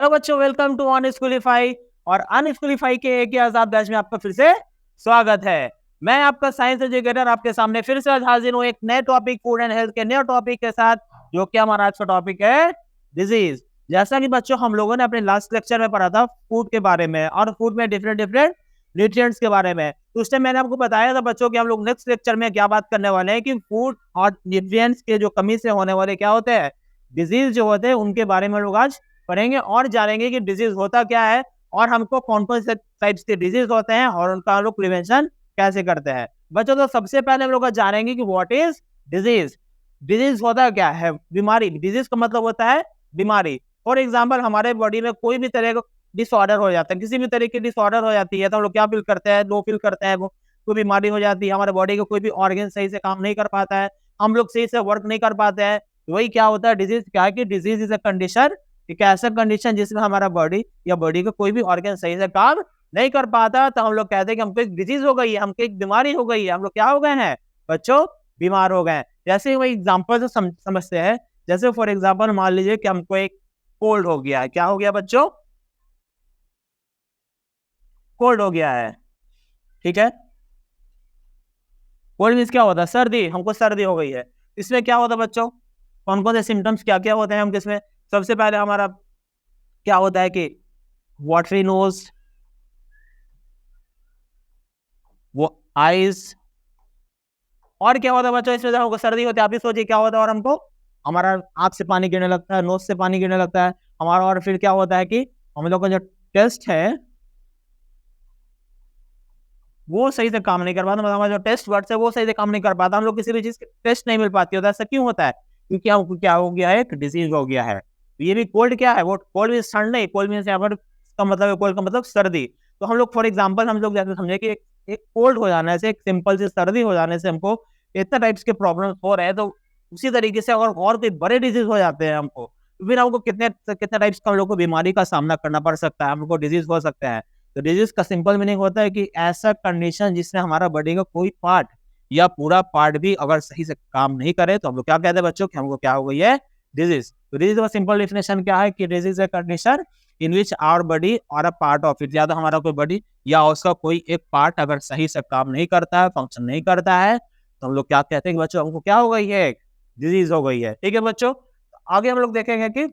Hello बच्चों, welcome to अनस्कूलिफाई और अनस्कूलिफाई के एक ही आजाद बैच में आपका फिर से स्वागत है। मैं आपका साइंस एजुकेटर आपके सामने फिर से आज हाजिर हूँ एक नए टॉपिक फूड एंड हेल्थ के नए टॉपिक के साथ, जो कि हमारा आज का टॉपिक है डिजीज। जैसा कि बच्चों हम लोगों ने अपने लास्ट लेक्चर में पढ़ा था फूड के बारे में और फूड में डिफरेंट डिफरेंट न्यूट्रिएंट्स के बारे में, तो उस टाइम मैंने आपको बताया था बच्चों कि हम लोग नेक्स्ट लेक्चर में क्या बात करने वाले हैं कि फूड और न्यूट्रिएंट्स के जो कमी से होने वाले क्या होते हैं, डिजीज जो होते हैं, उनके बारे में लोग आज पढ़ेंगे और जानेंगे कि डिजीज होता क्या है और हमको कौन कौन से टाइप्स के डिजीज होते हैं और उनका हम लोग प्रिवेंशन कैसे करते हैं। बच्चों तो सबसे पहले हम लोग जानेंगे कि व्हाट इज डिजीज। डिजीज होता क्या है? बीमारी। डिजीज का मतलब होता है बीमारी। फॉर एग्जाम्पल हमारे बॉडी में कोई भी तरह का डिसऑर्डर हो जाता है, किसी भी तरह की डिसऑर्डर हो जाती है तो हम लोग क्या फील करते हैं? लो फील करते हैं। वो कोई बीमारी हो जाती है, हमारे बॉडी का कोई भी ऑर्गन सही से काम नहीं कर पाता है, हम लोग सही से वर्क नहीं कर पाते हैं, वही क्या होता है डिजीज। क्या है कि डिजीज इज अ कंडीशन, एक ऐसा कंडीशन जिसमें हमारा बॉडी या बॉडी का कोई भी ऑर्गन सही से काम नहीं कर पाता, तो हम लोग कहते हैं कि हमको एक डिजीज हो गई है, हमको एक बीमारी हो गई है, हम लोग क्या हो गए हैं बच्चों? बीमार हो गए। जैसे वही एग्जांपल से समझते हैं। जैसे फॉर एग्जांपल मान लीजिए कि हमको एक कोल्ड हो गया है। क्या हो गया बच्चों? कोल्ड हो गया है। ठीक है। कोल्ड मीन्स क्या होता है? सर्दी। हमको सर्दी हो गई है। इसमें क्या होता है बच्चों? कौन कौन से सिम्टम्स क्या क्या होते हैं हम किसमें? सबसे पहले हमारा क्या होता है कि वाटरी नोज, वो आइज। और क्या होता है बच्चों इसमें जब हमको सर्दी होती है? आप ही सोचिए क्या होता है। और हमको हमारा आंख से पानी गिरने लगता है, नोज से पानी गिरने लगता है हमारा। और फिर क्या होता है कि हम लोग का जो टेस्ट है वो सही से काम नहीं कर पाता, मतलब हमारा जो टेस्ट वर्ड्स है वो सही से काम नहीं कर पाता, हम लोग किसी भी चीज की टेस्ट नहीं मिल पाती होता है। ऐसा क्यों होता है? क्योंकि हमको क्या हो गया है? एक डिजीज हो गया है। तो ये भी कोल्ड क्या है? वो कोल्ड मीन्स ठंड नहीं, कोल्ड मीन्स यहाँ पर का मतलब कोल्ड का मतलब सर्दी। तो हम लोग फॉर एग्जाम्पल हम लोग जैसे समझे कि एक कोल्ड हो जाने से, एक सिंपल से सर्दी हो जाने से हमको इतना टाइप्स के प्रॉब्लम हो रहे हैं, तो उसी तरीके से अगर और कोई बड़े डिजीज हो जाते हैं हमको, तो फिर हमको कितने कितने टाइप्स का हम लोग को बीमारी का सामना करना पड़ सकता है, हमको डिजीज हो सकता है। तो डिजीज का सिंपल मीनिंग होता है कि ऐसा कंडीशन जिसमें हमारा बॉडी का कोई पार्ट या पूरा पार्ट भी अगर सही से काम नहीं करे, तो हम लोग क्या कहते हैं बच्चों कि हमको क्या हो गई है? डिजीज। तो डिजीज का सिंपल डेफिनेशन क्या है कि डिजीज है condition in which our body और अ पार्ट ऑफ इट, या तो हमारा कोई बॉडी या उसका कोई एक पार्ट अगर सही से काम नहीं करता है, फंक्शन नहीं करता है, तो हम लोग क्या कहते हैं कि बच्चों हमको क्या हो गई है? डिजीज हो गई है। ठीक है बच्चों, आगे हम लोग देखेंगे कि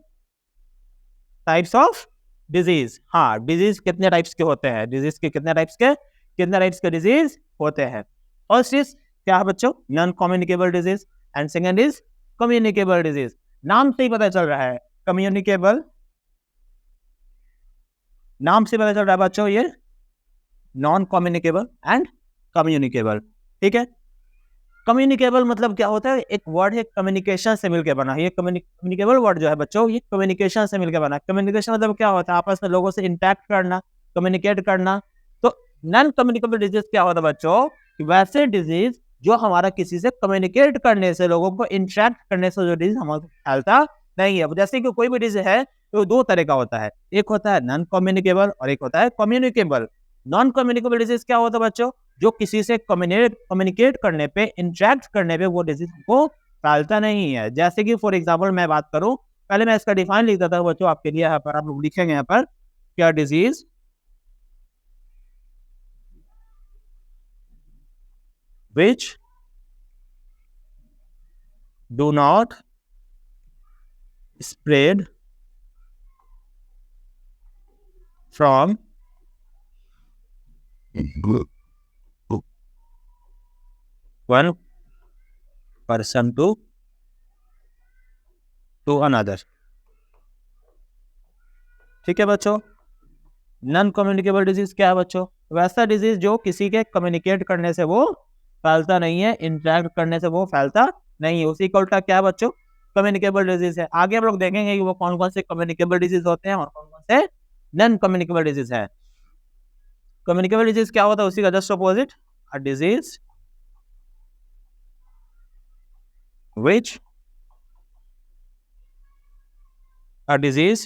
टाइप्स ऑफ डिजीज। हाँ, डिजीज कितने टाइप्स के होते हैं? डिजीज के कितने टाइप्स के डिजीज होते हैं? फर्स्ट इज क्या है बच्चों? Non communicable disease. And second is communicable disease. नाम से ही पता चल रहा है कम्युनिकेबल, नाम से पता चल रहा है बच्चों ये नॉन कम्युनिकेबल एंड कम्युनिकेबल। ठीक है। कम्युनिकेबल मतलब क्या होता है? एक वर्ड है कम्युनिकेशन से मिलकर बना है। ये कम्युनिकेबल वर्ड जो है बच्चों, ये कम्युनिकेशन से मिलकर बना है। कम्युनिकेशन मतलब क्या होता है? आपस में लोगों से इंटरेक्ट करना, कम्युनिकेट करना। तो नॉन कम्युनिकेबल डिजीज क्या होता है बच्चों? वैसे डिजीज जो हमारा किसी से कम्युनिकेट करने से, लोगों को इंटरेक्ट करने से जो डिजीज हमारा फैलता नहीं है। जैसे कि कोई भी डिजीज है तो दो तरह का होता है, एक होता है नॉन कम्युनिकेबल और एक होता है कम्युनिकेबल। नॉन कम्युनिकेबल डिजीज क्या होता है बच्चों? जो किसी से कम्युनिकेट करने पे, इंटरेक्ट करने पे वो डिजीज को फैलता नहीं है। जैसे कि फॉर एग्जांपल मैं बात करूं, पहले मैं इसका डिफाइन लिख देता हूं बच्चों आपके लिए। यहाँ पर आप लोग लिखेंगे यहाँ पर क्या disease which do not spread from one person to another। ठीक है बच्चों। नॉन कम्युनिकेबल डिजीज क्या है बच्चों? वैसा डिजीज जो किसी के कम्युनिकेट करने से वो फैलता नहीं है, इंटरेक्ट करने से वो फैलता नहीं है, उसी का उल्टा क्या है बच्चों? कम्युनिकेबल डिजीज है। आगे हम लोग देखेंगे कि वो कौन कौन से कम्युनिकेबल डिजीज होते हैं और कौन कौन से नॉन कम्युनिकेबल डिजीज है। कम्युनिकेबल डिजीज क्या होता है? उसी का just opposite, a disease which a disease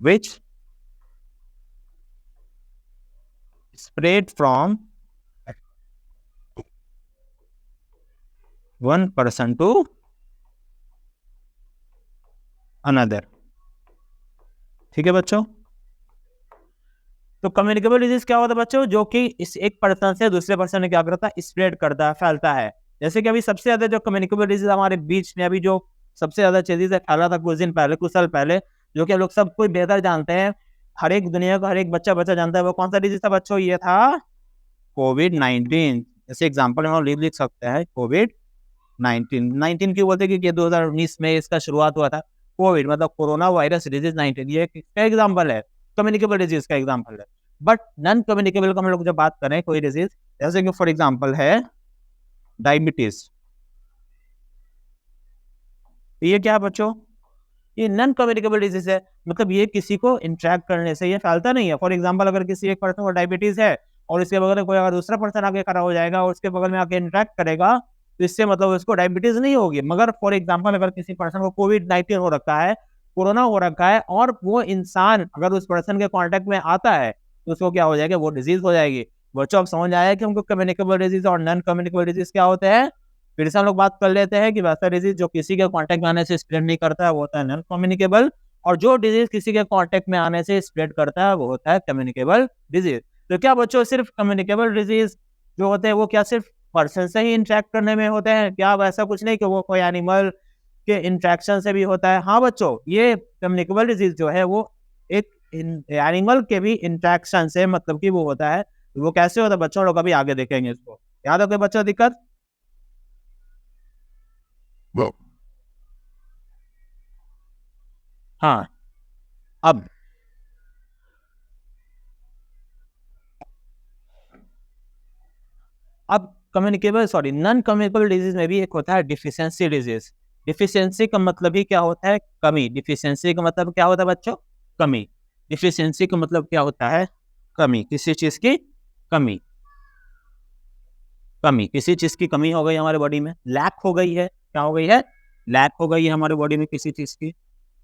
which spread from one person to another. ठीक है बच्चों, तो कम्युनिकेबल डिजीज क्या होता है बच्चों, जो कि इस एक पर्सन से दूसरे पर्सन में क्या करता है, स्प्रेड करता है, फैलता है। जैसे कि अभी सबसे ज्यादा जो कम्युनिकेबल डिजीज हमारे बीच में अभी जो सबसे ज्यादा तेजी से फैला था कुछ दिन पहले, कुछ साल पहले, जो कि हम लोग सब कोई बेहतर जानते हैं, हर एक दुनिया का हर एक बच्चा जानता है, वो कौन सा डिजीज था बच्चों, ये था कोविड-19। जैसे एग्जाम्पल हम लिख सकते हैं कोविड-19 क्यों बोलते हैं, कि 2019 में इसका शुरुआत हुआ था। कोविड मतलब कोरोना वायरस डिजीज 19, ये किसका एग्जाम्पल है, कम्युनिकेबल डिजीज का एग्जाम्पल है। बट नॉन कम्युनिकेबल का हम लोग जब बात करें कोई डिजीज, जैसे कि फॉर एग्जाम्पल है डायबिटीज, ये क्या है बच्चों, ये नॉन कम्युनिकेबल डिजीज है, मतलब ये किसी को इंटरेक्ट करने से ये फैलता नहीं है। फॉर एग्जाम्पल अगर किसी एक पर्सन को डायबिटीज है और इसके बगल में कोई अगर दूसरा पर्सन आके खड़ा हो जाएगा और उसके बगल में आके इंटरेक्ट करेगा, तो इससे मतलब उसको डायबिटीज नहीं होगी। मगर फॉर एग्जाम्पल अगर किसी पर्सन को कोविड-19 हो रखा है, कोरोना हो रखा है, और वो इंसान अगर उस पर्सन के कॉन्टेक्ट में आता है, तो उसको क्या हो जाएगा, वो डिजीज हो जाएगी। बच्चों अब समझ आया कि हमको कम्युनिकेबल डिजीज और नॉन कम्युनिकेबल डिजीज क्या होते हैं। फिर से हम लोग बात कर लेते हैं कि वैसा डिजीज जो किसी के कांटेक्ट में आने से स्प्रेड नहीं करता है वो होता है नॉन कम्युनिकेबल, और जो डिजीज किसी के कांटेक्ट में आने से स्प्रेड करता है वो होता है कम्युनिकेबल डिजीज। तो क्या बच्चों सिर्फ कम्युनिकेबल डिजीज जो होते हैं वो क्या सिर्फ पर्सन से ही इंटरेक्ट करने में होते हैं क्या, वैसा कुछ नहीं कि वो कोई एनिमल के इंटरेक्शन से भी होता है। हाँ बच्चों, ये कम्युनिकेबल डिजीज जो है वो एक एनिमल के भी इंटरेक्शन से मतलब कि वो होता है। वो कैसे होता है बच्चों, लोग अभी आगे देखेंगे इसको। याद रखो बच्चों दिक्कत। हाँ, अब नॉन कम्युनिकेबल डिजीज में भी एक होता है डिफिशियंसी डिजीज। डिफिशियंसी का मतलब ही क्या होता है, कमी। डिफिशियंसी का मतलब क्या होता है बच्चों, कमी। डिफिशियंसी का मतलब क्या होता है, कमी, किसी चीज की कमी। कमी, किसी चीज की कमी हो गई हमारे बॉडी में, लैक हो गई है, क्या हो गई है, लैक हो गई है हमारे बॉडी में किसी चीज की।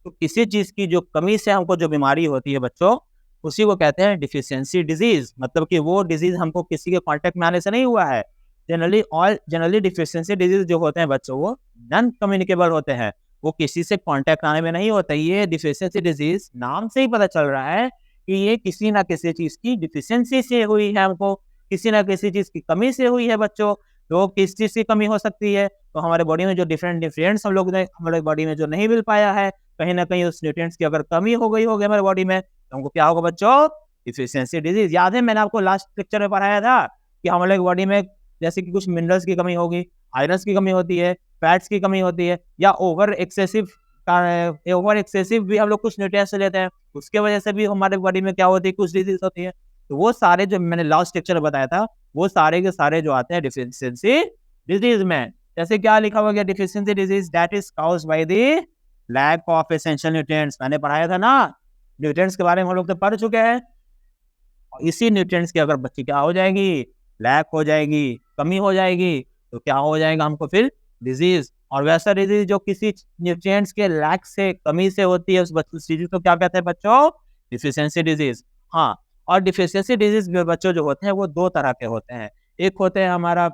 तो किसी चीज की जो कमी से हमको जो बीमारी होती है बच्चों, उसी को कहते हैं डिफिशियंसी डिजीज। मतलब कि वो डिजीज हमको किसी के कांटेक्ट में आने से नहीं हुआ है। जनरली डिफिशियंसी डिजीज जो होते हैं बच्चों वो नॉन कम्युनिकेबल होते हैं, वो किसी से कांटेक्ट आने में नहीं होता। ये डिफिशियंसी डिजीज नाम से ही पता चल रहा है कि ये किसी ना किसी चीज की डिफिशियंसी से हुई है, हमको किसी ना किसी चीज की कमी से हुई है बच्चों। तो किस चीज की कमी हो सकती है, तो हमारे बॉडी में जो डिफरेंट न्यूट्रिएंट्स हम लोग ने हमारे बॉडी में जो नहीं मिल पाया है, कहीं ना कहीं उस न्यूट्रिएंट्स की अगर कमी हो गई होगी हमारे बॉडी में, तो हमको क्या होगा बच्चों, डिफिशियंसी डिजीज। याद है मैंने आपको लास्ट लेक्चर में पढ़ाया था कि हमारे बॉडी में जैसे कि कुछ मिनरल्स की कमी होगी, आयरन की कमी होती है, फैट्स की कमी होती है, या ओवर एक्सेसिव भी हम लोग कुछ न्यूट्रिएंट्स लेते हैं, उसके वजह से भी हमारे बॉडी में क्या होती है, कुछ डिजीज होती है। तो वो सारे जो मैंने लास्ट लेक्चर में बताया था, वो सारे के सारे जो आते हैं डिफिशियंसी डिजीज में। जैसे क्या लिखा हुआ गया, deficiency disease that is caused by the lack of essential nutrients. मैंने पढ़ाया था ना, न्यूट्रिएंट्स के बारे में हम लोग तो पढ़ चुके हैं। इसी न्यूट्रिएंट्स की अगर बच्ची क्या हो जाएगी, लैक हो जाएगी, कमी हो जाएगी, तो क्या हो जाएगा हमको फिर डिजीज। और वैसा डिजीज जो किसी न्यूट्रिएंट्स के लैक से कमी से होती है, उस डिजीज को क्या कहते हैं बच्चों, डिफिशियंसी डिजीज। हाँ, और डिफिशियंसी डिजीज बच्चों जो होते हैं वो दो तरह के होते हैं। एक होते हैं हमारा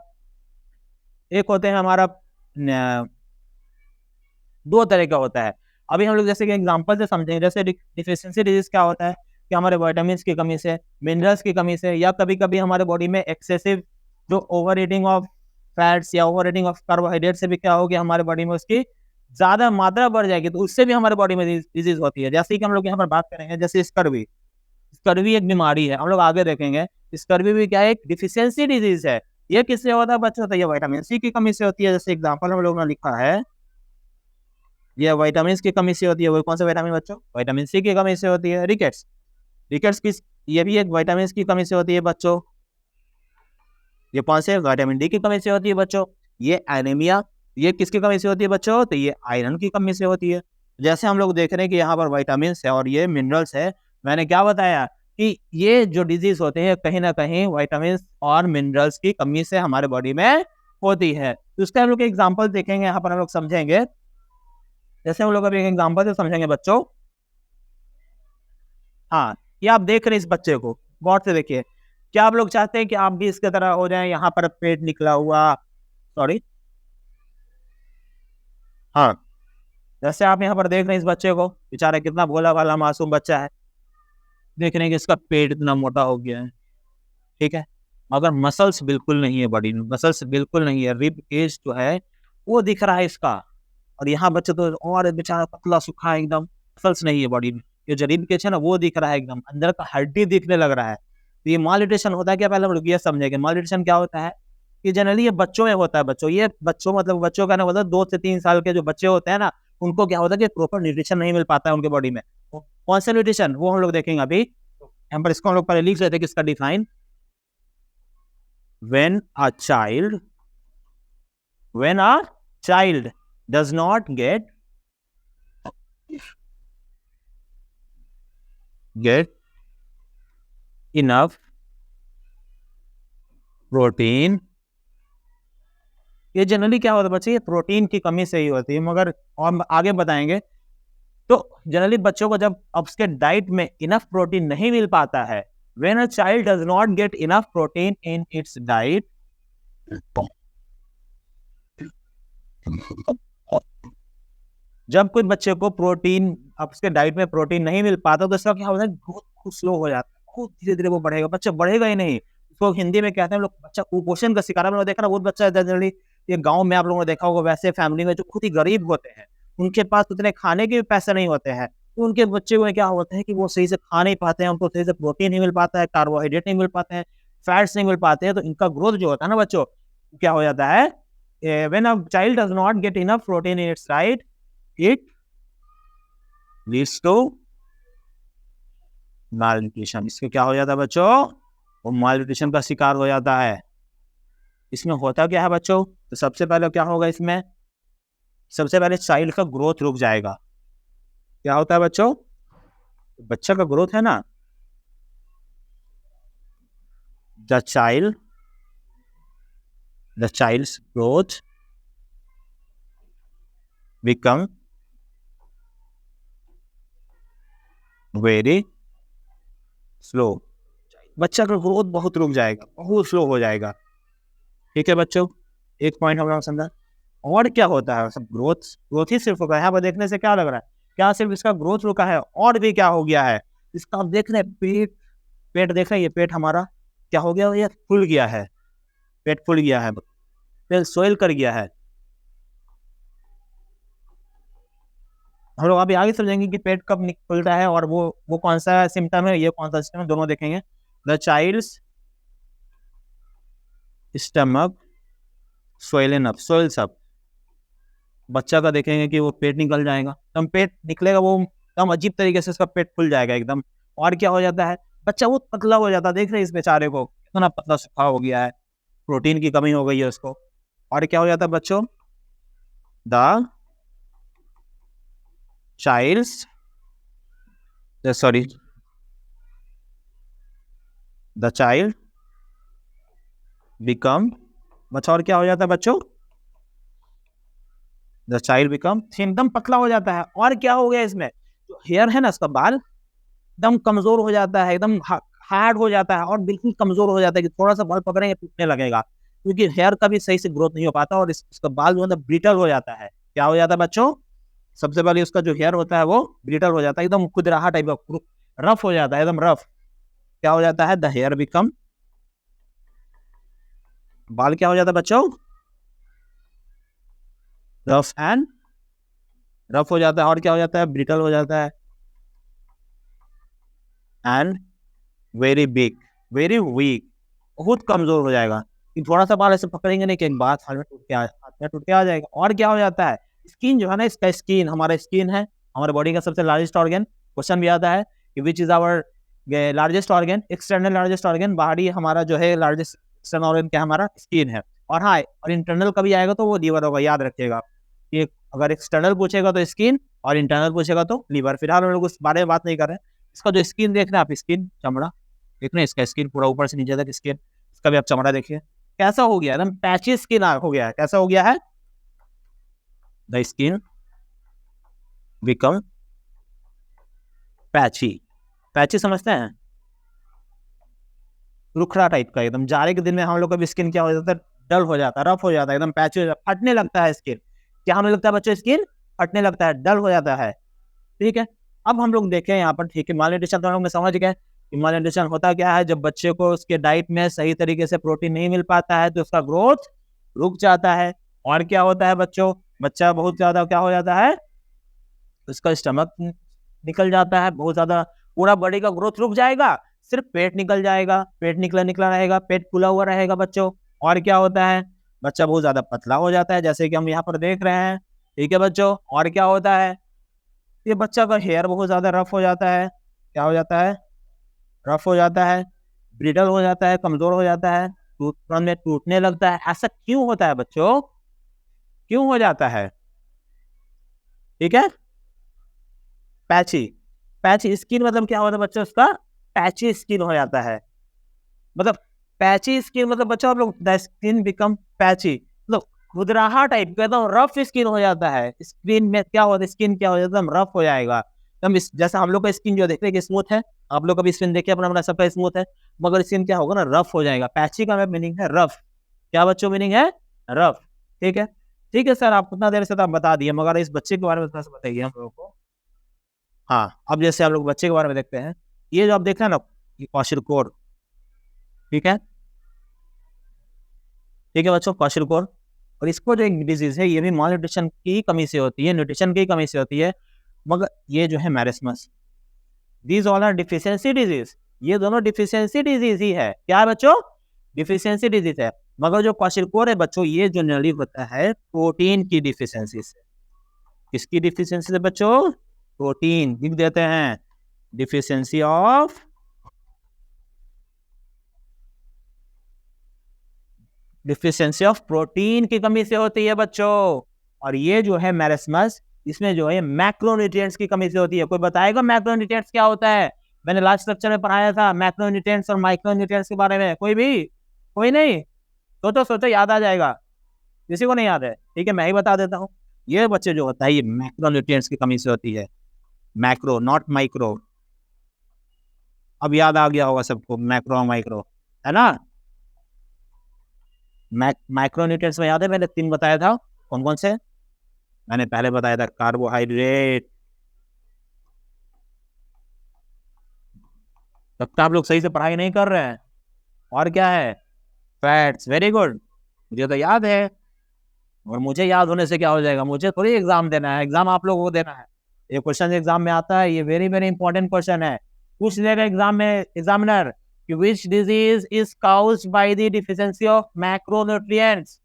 दो तरह का होता है। अभी हम लोग जैसे कि एग्जांपल से समझेंगे, जैसे डिफिशियंसी डिजीज क्या होता है कि हमारे विटामिन्स की कमी से, मिनरल्स की कमी से, या कभी कभी हमारे बॉडी में एक्सेसिव जो ओवर ईटिंग ऑफ फैट्स या ओवर ईटिंग ऑफ कार्बोहाइड्रेट से भी क्या होगी, हमारे बॉडी में उसकी ज्यादा मात्रा बढ़ जाएगी, तो उससे भी हमारे बॉडी में डिजीज होती है। जैसे कि हम लोग यहाँ पर बात करेंगे, जैसे स्कर्वी एक बीमारी है, हम लोग आगे देखेंगे। स्कर्वी भी क्या है, एक डिफिशियंसी डिजीज है। ये किससे होता है बच्चों, तो ये विटामिन सी की कमी से होती है। जैसे एग्जांपल हम लोगों ने लिखा है, ये विटामिन की कमी से होती है। वो कौन सा विटामिन बच्चों, विटामिन सी की कमी से होती है। रिकेट्स रिकेट्स की, ये भी एक विटामिन की कमी से होती है बच्चों। ये कौन से, विटामिन डी की कमी से होती है बच्चों। ये एनीमिया, ये किसकी कमी से होती है बच्चों, तो ये आयरन की कमी से होती है। जैसे हम लोग देख रहे हैं कि यहाँ पर विटामिन है और ये मिनरल्स है। मैंने क्या बताया कि ये जो डिजीज होते हैं कहीं ना कहीं विटामिन और मिनरल्स की कमी से हमारे बॉडी में होती है। तो उसका हम लोग एग्जाम्पल देखेंगे, यहाँ पर हम लोग समझेंगे। जैसे हम लोग अभी एक एग्जाम्पल से समझेंगे बच्चों। हाँ, ये आप देख रहे हैं इस बच्चे को, गौर से देखिए। क्या आप लोग चाहते हैं कि आप भी इसके तरह हो जाएं, यहाँ पर पेट निकला हुआ, सॉरी, हाँ, जैसे आप यहाँ पर देख रहे हैं इस बच्चे को, बेचारा कितना भोला भाला मासूम बच्चा है, देख रहे हैं कि इसका पेट इतना मोटा हो गया है, ठीक है, मगर मसल्स बिल्कुल नहीं है बॉडी में, मसल्स बिल्कुल नहीं है, रिब केज जो है वो दिख रहा है इसका, और यहाँ बच्चे तो और बेचारा पतला सुखा है एकदम, मसल्स नहीं है बॉडी में, ये जो रिब केज है ना वो दिख रहा है एकदम, अंदर का हड्डी दिखने लग रहा है। तो ये मालन्यूट्रिशन होता है क्या, पहले हम लोग ये समझेंगे मालन्यूट्रिशन क्या होता है, कि जनरली ये बच्चों में होता है, बच्चों मतलब बच्चों का ना मतलब 2 से 3 साल के जो बच्चे होते हैं ना, उनको क्या होता है कि प्रॉपर न्यूट्रिशन नहीं मिल पाता है उनके बॉडी में। कौन सा न्यूट्रिशन वो हम लोग देखेंगे अभी, यहाँ पर इसको हम लोग पहले लिख लेते हैं कि इसका define, when a child does not get enough protein, ये जनरली क्या होता है बच्चे, ये प्रोटीन की कमी से ही होती है, मगर और आगे बताएंगे। तो जनरली बच्चों को जब उसके डाइट में इनफ प्रोटीन नहीं मिल पाता है, when a child does not get enough protein in its diet, जब कोई बच्चे को प्रोटीन उसके डाइट में प्रोटीन नहीं मिल पाता तो इसका क्या होता है, ग्रोथ बहुत स्लो हो जाता है, बहुत धीरे धीरे वो बढ़ेगा, बच्चा बढ़ेगा ही नहीं, उसको हिंदी में कहते हैं लोग बच्चा कुपोषण का शिकार है। देखा ना बहुत बच्चा जनरली ये गांव में आप लोगों ने देखा होगा, वैसे फैमिली में जो खुद ही गरीब होते हैं, उनके पास उतने खाने के भी पैसे नहीं होते हैं, तो उनके बच्चे को क्या होता है कि वो सही से खा नहीं पाते हैं, उनको सही से प्रोटीन नहीं मिल पाता है, कार्बोहाइड्रेट नहीं मिल पाते हैं, फैट्स नहीं मिल पाते हैं, तो इनका ग्रोथ जो होता है ना बच्चों, क्या हो जाता है, when a child does not get enough protein in its diet, it leads to malnutrition. इसके क्या हो जाता है बच्चों, वो मालन्यूट्रिशन का शिकार हो जाता है। इसमें होता क्या है बच्चों, तो सबसे पहले क्या होगा इसमें, सबसे पहले चाइल्ड का ग्रोथ रुक जाएगा। क्या होता है बच्चों, बच्चा का ग्रोथ है ना, the child's growth become very slow, बच्चा का ग्रोथ बहुत रुक जाएगा, बहुत स्लो हो जाएगा। ठीक है बच्चों, एक पॉइंट हम लोग समझा। और क्या होता है, सब ग्रोथ ही सिर्फ होगा, यहाँ पर देखने से क्या लग रहा है, क्या सिर्फ इसका ग्रोथ रुका है, और भी क्या हो गया है, इसका आप देख रहे हैं पेट देख रहे हैं, ये पेट हमारा क्या हो गया, ये फूल गया है, पेट फूल गया है, पेट सोइल कर गया है। हम लोग अभी आगे समझेंगे कि पेट कब खुलता है और वो कौन सा सिम्टम है, ये कौन सा सिम्टम है, दोनों देखेंगे। The child's stomach swollen up, swells up, बच्चा का देखेंगे कि वो पेट निकल जाएगा, एकदम पेट निकलेगा, वो एकदम अजीब तरीके से उसका पेट फूल जाएगा एकदम। और क्या हो जाता है, बच्चा वो पतला हो जाता है, देख रहे हैं इस बेचारे को कितना पतला सूखा हो गया है, प्रोटीन की कमी हो गई है उसको। और क्या हो जाता है बच्चों, the child's the child become, बच्चा और क्या हो जाता है बच्चों, द चाइल्ड बिकम, एकदम पतला हो जाता है। और क्या हो गया इसमें, जो हेयर है ना इसका बाल एकदम कमजोर हो जाता है, एकदम हार्ड हो जाता है, और बिल्कुल कमजोर हो जाता है कि थोड़ा सा बाल पकड़ेंगे टूटने लगेगा, क्योंकि हेयर का भी सही से ग्रोथ नहीं हो पाता, और इसका बाल जो है ब्रिटल हो जाता है। क्या हो जाता है बच्चों, सबसे पहले उसका जो हेयर होता है वो ब्रिटल हो जाता है, एकदम खुदराहा टाइप का, रफ हो जाता है, एकदम रफ। क्या हो जाता है, द हेयर बिकम, बाल क्या हो जाता है बच्चों, रफ हो जाता है। और क्या हो जाता है, ब्रिटल हो जाता है, and very big, very weak, बहुत कमजोर हो जाएगा, कि थोड़ा सा बाल ऐसे पकड़ेंगे नहीं कि एक बात हाथ में टूट के आ जाएगा। और क्या हो जाता है, स्किन जो है ना, इसका स्किन, हमारा स्किन है हमारे बॉडी का सबसे लार्जेस्ट ऑर्गन, क्वेश्चन भी आता है कि which is our largest organ, external largest organ, बाहरी हमारा जो है लार्जेस्ट एक्सटर्नल ऑर्गन क्या हमारा स्किन है। और हाँ, और इंटरनल का भी आएगा तो वो लीवर होगा, याद रखिएगा कि अगर एक्सटर्नल पूछेगा तो स्किन और इंटरनल पूछेगा तो लीवर। फिलहाल हम लोग उस बारे में बात नहीं कर रहे हैं। इसका जो स्किन देख रहे हैं आप, स्किन चमड़ा देख रहे हैं, इसका स्किन पूरा ऊपर से नीचे तक स्किन, इसका भी आप चमड़ा देखिए कैसा हो गया, एकदम पैची स्किन हो गया है। कैसा हो गया है, the skin become patchy, patchy समझते हैं, रुखड़ा टाइप का, एकदम जाड़े के दिन में हम लोग का भी स्किन क्या हो जाता है, डल हो जाता है, रफ हो जाता है, एकदम पैची हो जाता है, फटने लगता है स्किन। क्या हमें लगता है बच्चों, स्किन फटने लगता है, डल हो जाता है। ठीक है, अब हम लोग देखें यहाँ पर, ठीक है, मालन्यूट्रिशन तो हम लोग समझ गए कि मालन्यूट्रिशन होता क्या है। जब बच्चे को उसके डाइट में सही तरीके से प्रोटीन नहीं मिल पाता है तो उसका ग्रोथ रुक जाता है। और क्या होता है बच्चों, बच्चा बहुत ज्यादा क्या हो जाता है, उसका स्टमक निकल जाता है बहुत ज्यादा, पूरा बॉडी का ग्रोथ रुक जाएगा, सिर्फ पेट निकल जाएगा, पेट निकला निकला रहेगा, पेट फूला हुआ रहेगा बच्चों। और क्या होता है, बच्चा बहुत ज्यादा पतला हो जाता है, जैसे कि हम यहाँ पर देख रहे हैं। ठीक है बच्चों, और क्या होता है, ये बच्चा का हेयर बहुत ज्यादा रफ हो जाता है, क्या हो जाता है, रफ हो जाता है, ब्रिडल हो जाता है, कमजोर हो जाता है, तुरंत में टूटने लगता है। ऐसा क्यों होता है बच्चों, क्यों हो जाता है? ठीक है, पैची, पैची स्किन मतलब क्या होता है बच्चों, उसका पैची स्किन हो जाता है। मतलब पैची स्किन मतलब बच्चों आप लोग, द स्किन बिकम पैची, मतलब खुदराहा टाइप का एकदम रफ स्किन हो जाता है। स्किन में क्या होता है, स्किन क्या हो जाता है, एकदम रफ हो जाएगा एकदम। जैसा हम लोग का स्किन जो देखते हैं कि स्मूथ है, आप लोग कभी स्किन देखिए अपना अपना, सबका स्मूथ है, मगर स्किन क्या होगा ना, रफ हो जाएगा। पैची का मीनिंग है रफ। क्या बच्चों मीनिंग है, रफ। ठीक है, ठीक है सर, आप उतना देर से तो आप बता दिए, मगर इस बच्चे के बारे में थोड़ा सा बताइए हम लोगों को। हाँ, अब जैसे आप लोग बच्चे के बारे में देखते हैं, ये जो आप देख रहे हैं ना, ये क्वाशिरकोर। ठीक है, ठीक है बच्चों, क्वाशिरकोर। और इसको जो एक डिजीज है, ये भी माल न्यूट्रिशन की कमी से होती है, न्यूट्रिशन की कमी से होती है। मगर ये जो है marasmus, these all are deficiency disease, ये दोनों डिफिशियंसी डिजीज ही है। क्या है बच्चों, डिफिशियंसी डिजीज है। मगर जो क्वाशिरकोर है बच्चों, ये जनरली होता है प्रोटीन की डिफिशियंसी से। किसकी डिफिशियंसी से बच्चों, प्रोटीन, लिख देते हैं, deficiency of, deficiency of protein की कमी से होती है बच्चों। और ये जो है मैरिस्मस, इसमें जो है मैक्रोन्यूट्रिएंट्स की कमी से होती है। कोई बताएगा मैक्रोन्यूट्रिएंट्स क्या होता है? मैंने लास्ट लेक्चर में पढ़ाया था मैक्रोन्यूट्रिएंट्स और माइक्रोन्यूट्रिएंट्स के बारे में। कोई भी, कोई नहीं, सोचो सोचो, याद आ जाएगा। किसी को नहीं याद है? ठीक है, मैं ही बता देता हूँ। ये बच्चे जो होता है, ये मैक्रोन्यूट्रिएंट्स की कमी से होती है। Macro not micro. अब याद आ गया होगा सबको, मैक्रो माइक्रो, है ना। माइक्रोन्यूट्रिएंट्स में याद है मैंने 3 बताया था, कौन कौन से? मैंने पहले बताया था कार्बोहाइड्रेट, तब तक आप लोग सही से पढ़ाई नहीं कर रहे हैं। और क्या है, फैट्स। वेरी गुड, मुझे तो याद है। और मुझे याद होने से क्या हो जाएगा, मुझे थोड़ी एग्जाम देना है, एग्जाम आप लोगों को देना है। ये क्वेश्चन एग्जाम में आता है, ये वेरी वेरी इंपॉर्टेंट क्वेश्चन है। पूछ लेगा एग्जाम में एग्जामिनर कि which disease is caused by the deficiency of macronutrients.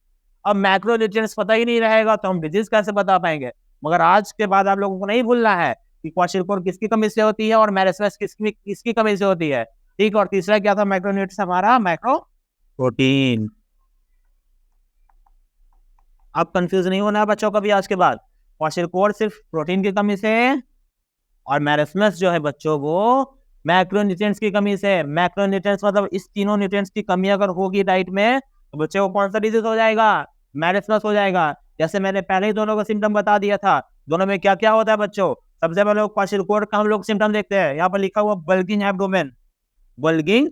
अब मैक्रोन्यूट्रिएंट्स पता ही नहीं रहेगा तो हम डिजीज कैसे बता पाएंगे। मगर आज के बाद आप लोगों को नहीं भूलना है कि क्वाशिरकोर किसकी कमी से होती है और मैरिस्मस किसकी कमी से होती है। ठीक, और तीसरा क्या था मैक्रोन्यूट्रिएंट्स, हमारा मैक्रो प्रोटीन। अब कंफ्यूज नहीं होना बच्चों कभी आज के बाद। क्वाशिरकोर सिर्फ प्रोटीन की कमी से, और मैरिस्मस जो है बच्चों वो मैक्रोन्यूट्रिएंट्स की कमी से। मैक्रोन्यूट्रिएंट्स मतलब इस तीनों न्यूट्रिएंट्स की कमी अगर होगी डाइट में तो बच्चे को कौन सा डिजीज हो जाएगा, मैरिस्मस हो जाएगा। जैसे मैंने पहले ही दोनों का सिम्टम बता दिया था, दोनों में क्या क्या होता है बच्चों। सबसे पहले क्वाशिरकोर का हम लोग सिम्टम देखते हैं, यहाँ पर लिखा हुआ bulging abdomen. Bulging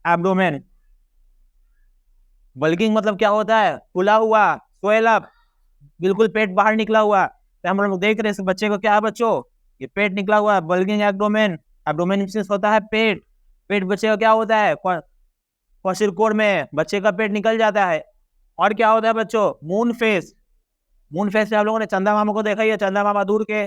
abdomen, bulging मतलब क्या होता है, फुला हुआ, स्वेल अप, बिल्कुल पेट बाहर निकला हुआ। तो हम लोग देख रहे हैं बच्चे को क्या है बच्चों, ये पेट निकला हुआ है, बल्गिंग एब्डोमेन। एब्डोमेन होता है पेट, पेट बच्चे का क्या होता है, क्वाशिरकोर में बच्चे का पेट निकल जाता है। और क्या होता है बच्चों, मून फेस। मून फेस से आप लोगों ने चंदा मामा को देखा ही है, चंदा मामा दूर के,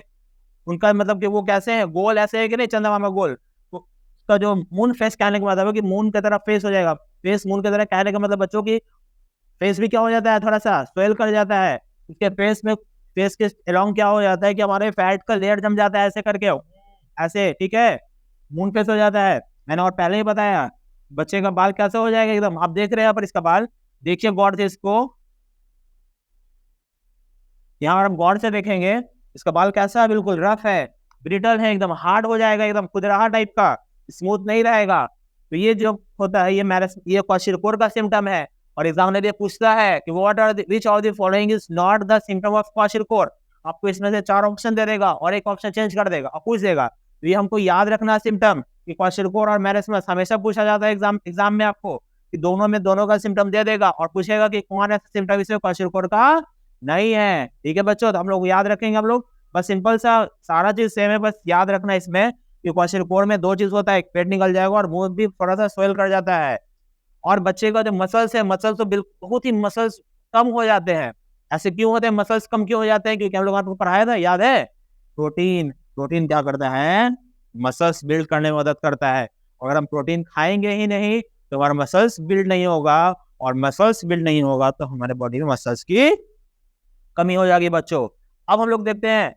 उनका मतलब कि वो कैसे हैं, गोल ऐसे है कि नहीं, चंदा मामा गोल। तो उसका जो मून फेस कहने का मतलब है कि मून की तरह फेस हो जाएगा। फेस मून की तरह कहने का मतलब बच्चों की फेस भी क्या हो जाता है, थोड़ा सा स्वेल कर जाता है। उसके फेस में, फेस के अलोंग क्या हो जाता है कि हमारे फैट का लेयर जम जाता है ऐसे करके, ऐसे। ठीक है, मून फेस हो जाता है। मैंने और पहले ही बताया बच्चे का बाल कैसे हो जाएगा एकदम, आप देख रहे हैं यहाँ पर इसका बाल, देखिए गौर से इसको, यहाँ पर हम गौर से देखेंगे इसका बाल कैसा है, बिल्कुल रफ है, ब्रिटल है, एकदम हार्ड हो जाएगा, एकदम खुदराहा टाइप का, स्मूथ नहीं रहेगा। तो ये जो होता है ये क्वाशिरकोर का सिम्टम है। और एग्जामिनर ये पूछता है कि what are which of the following is not the symptom of kwashiorkor. आपको इसमें से 4 ऑप्शन दे देगा और एक ऑप्शन चेंज कर देगा और पूछ देगा। तो ये हमको याद रखना सिम्टम कि क्वाशिरकोर और मैरिस्मस हमेशा पूछा जाता है एग्जाम में आपको, कि दोनों में दोनों का सिम्टम दे देगा और पूछेगा कि कौन ऐसा सिम्टम इसमें क्वाशिरकोर का नहीं है। ठीक है बच्चों, तो हम लोग याद रखेंगे, हम लोग बस सिंपल सा सारा चीज सेम है, बस याद रखना इसमें कि क्वेश्चन कोड में दो चीज होता है, एक पेट निकल जाएगा और मुंह भी थोड़ा सा स्वेल कर जाता है। और बच्चे का जो मसल्स है, मसल्स तो बिल्कुल बहुत ही मसल्स कम हो जाते हैं। ऐसे क्यों होते हैं, मसल्स कम क्यों हो जाते हैं? क्योंकि हम लोग आपको पढ़ाया था, याद है? प्रोटीन, प्रोटीन क्या करता है? मसल्स बिल्ड करने में मदद करता है। अगर हम प्रोटीन खाएंगे ही नहीं तो हमारा मसल्स बिल्ड नहीं होगा, और मसल्स बिल्ड नहीं होगा तो हमारे बॉडी में मसल्स की कमी हो जाएगी बच्चों। अब हम लोग देखते हैं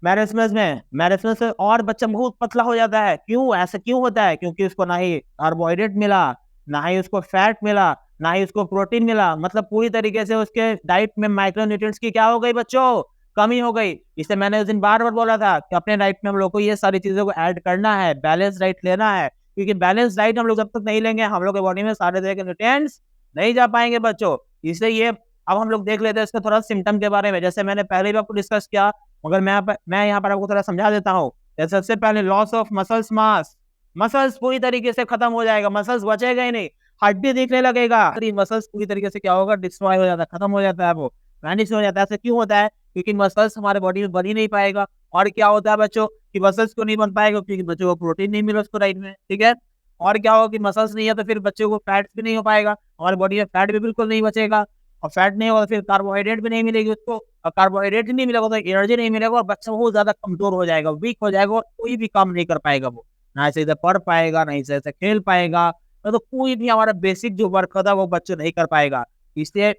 मैराथन से और बच्चा बहुत पतला हो जाता है। क्यों ऐसा क्यों होता है? क्योंकि उसको ना ही कार्बोहाइड्रेट मिला, ना ही उसको फैट मिला, ना ही उसको प्रोटीन मिला। मतलब पूरी तरीके से उसके डाइट में माइक्रोन्यूट्रिएंट्स की क्या हो गई बच्चों? कमी हो गई। इससे मैंने उस दिन बार बार बोला था कि अपने डाइट में हम लोग को ये सारी चीजों को ऐड करना है, बैलेंस डाइट लेना है। क्योंकि बैलेंस डाइट हम लोग जब तक नहीं लेंगे हम लोग के बॉडी में सारे तरह के न्यूट्रिएंट्स नहीं जा पाएंगे बच्चों। इसलिए ये अब हम लोग देख लेते हैं इसका थोड़ा सिम्टम के बारे में। जैसे मैंने पहले भी आपको डिस्कस किया, मगर मैं यहाँ पर आपको थोड़ा समझा देता हूँ। जैसे सबसे पहले loss of muscles mass, muscles पूरी तरीके से खत्म हो जाएगा, मसल्स बचेगा ही नहीं, हड्डी दिखने लगेगा। मसल्स पूरी तरीके से क्या होगा? डिस्ट्रॉय हो जाता है, खत्म हो जाता है, वो वैनिश हो जाता है। ऐसा क्यों होता है? क्योंकि मसल्स हमारे बॉडी में बन ही नहीं पाएगा। और क्या होता है बच्चों कि मसल्स को नहीं बन पाएगा? क्योंकि बच्चों को प्रोटीन नहीं मिला उसको डाइट में। ठीक है, और क्या होगा कि मसल्स नहीं है तो फिर बच्चों को फैट भी नहीं हो पाएगा, हमारी बॉडी में फैट भी बिल्कुल नहीं बचेगा। और फैट नहीं होगा तो फिर कार्बोहाइड्रेट भी नहीं मिलेगी उसको, और कार्बोहाइड्रेट नहीं मिलेगा तो एनर्जी नहीं मिलेगा, और बच्चा बहुत ज्यादा कमजोर हो जाएगा, वीक हो जाएगा, और कोई भी काम नहीं कर पाएगा वो। ना ऐसे पढ़ पाएगा, ना ऐसे खेल पाएगा, तो कोई भी हमारा बेसिक जो वर्क होता है वो बच्चे नहीं कर पाएगा। इसलिए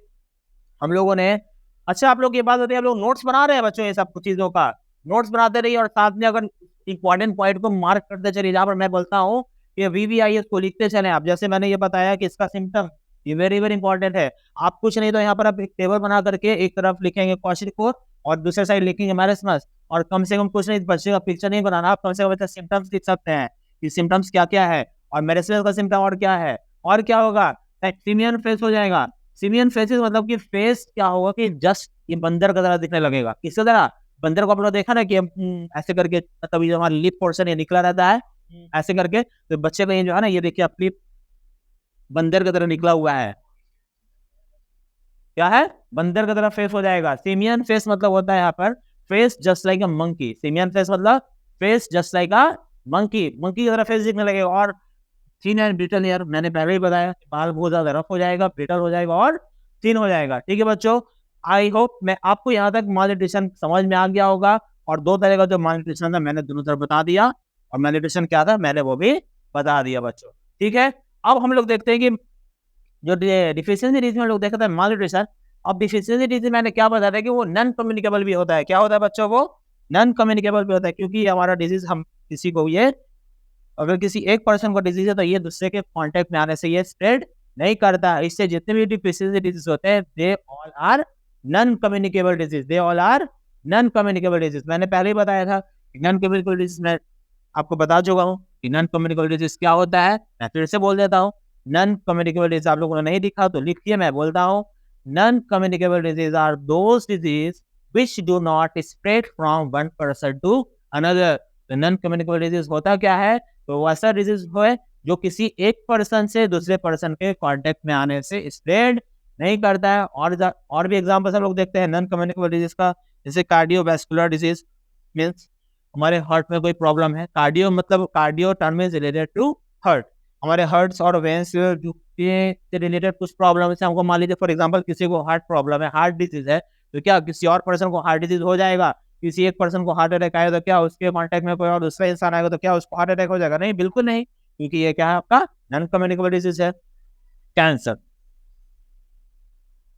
हम लोगों ने, अच्छा आप लोग ये बात होती है, हम लोग नोट्स बना रहे हैं बच्चों, ये सब चीजों का नोट्स बनाते रहिए, और साथ में अगर इंपॉर्टेंट पॉइंट को मार्क करते चलिए। जहां पर मैं बोलता हूँ कि VVIS को लिखते चले आप। जैसे मैंने ये बताया कि इसका सिम्टम ये वेरी वेरी इंपॉर्टेंट है। आप कुछ नहीं तो यहाँ पर आप एक टेबल बना करके एक तरफ लिखेंगे क्वेश्चन को और दूसरे साइड लिखेंगे मैरिस्मस, और कम से कम कुछ नहीं, बच्चे का पिक्चर नहीं बनाना, आप कम से कम सिम्टम्स लिख सकते हैं कि सिम्टम्स क्या क्या है, और मैरिस्मस का सिम्टम और क्या है। और क्या होगा? सिमियन फेस हो जाएगा। सिमियन फेसेस मतलब कि फेस क्या होगा कि जस्ट ये बंदर का तरह दिखने लगेगा। किसकी तरह? बंदर को आप लोग देखा ना कि ऐसे करके तभी हमारा लिप पोर्शन ये निकला रहता है ऐसे करके, तो बच्चे का ये जो है ना, ये देखिए आप लिप बंदर की तरह निकला हुआ है। क्या है? बंदर की तरह फेस हो जाएगा। सिमियन फेस मतलब होता है यहाँ पर face just like a monkey. Simian face मतलब face just like a monkey, monkey की तरह फेस दिखने लगेगा। और थिन एंड ब्रिटल हेयर, मैंने पहले ही बताया, बाल बहुत ज्यादा रफ हो जाएगा, ब्रिटल हो जाएगा और थिन हो जाएगा। ठीक है बच्चों, आई होप मैं आपको यहाँ तक मालन्यूट्रिशन समझ में आ गया होगा। और दो तरह का जो मालन्यूट्रिशन था मैंने दोनों तरफ बता दिया, और मालन्यूट्रिशन क्या था मैंने वो भी बता दिया बच्चों। ठीक है, अब हम लोग देखते हैं कि जो डिफिशियंसी डिजीज में लोग देखा था मालन्यूट्रिशन। अब डिफिशियंसी डिजीज मैंने क्या बताया था कि वो नॉन कम्युनिकेबल भी होता है। क्या होता है बच्चों? वो नॉन कम्युनिकेबल भी होता है, क्योंकि हमारा डिजीज हम किसी को ये, अगर किसी एक पर्सन को डिजीज है तो ये दूसरे के कांटेक्ट में आने से ये स्प्रेड नहीं करता। इससे जितने भी डिफिशियंसी डिजीज होते हैं they all are non communicable disease, they all are non communicable disease. मैंने पहले ही बताया था नॉन कम्युनिकेबल डिजीज, मैं आपको बता चुका हूँ कि नॉन कम्युनिकेबल डिजीज क्या होता है। मैं फिर से बोल देता हूँ, नॉन कम्युनिकेबल डिजीज आप लोगों ने नहीं लिखा तो लिखिए, मैं बोलता हूँ non communicable disease are those disease which do not spread from one person to another। तो नॉन कम्युनिकेबल डिजीज होता क्या है? तो वो ऐसा डिजीज है जो किसी एक पर्सन से दूसरे पर्सन के कांटेक्ट में आने से स्प्रेड नहीं करता है। और भी एग्जांपल्स हम लोग देखते हैं नॉन कम्युनिकेबल डिजीज का, जैसे कार्डियोवैस्कुलर डिजीज, मींस हमारे हार्ट में कोई प्रॉब्लम है। कार्डियो मतलब cardio term is related to heart, हमारे हार्ट्स और वेन्स से रिलेटेड कुछ प्रॉब्लम है। हमको मान लीजिए फॉर एग्जांपल किसी को हार्ट प्रॉब्लम है, हार्ट डिजीज है, तो क्या किसी और पर्सन को हार्ट डिजीज हो जाएगा? किसी एक पर्सन को हार्ट अटैक आएगा तो क्या उसके कांटेक्ट में कोई और दूसरा इंसान आएगा तो क्या उसको हार्ट अटैक हो जाएगा? नहीं, बिल्कुल नहीं, क्योंकि ये क्या है आपका नॉन कम्युनिकेबल डिजीज है। कैंसर,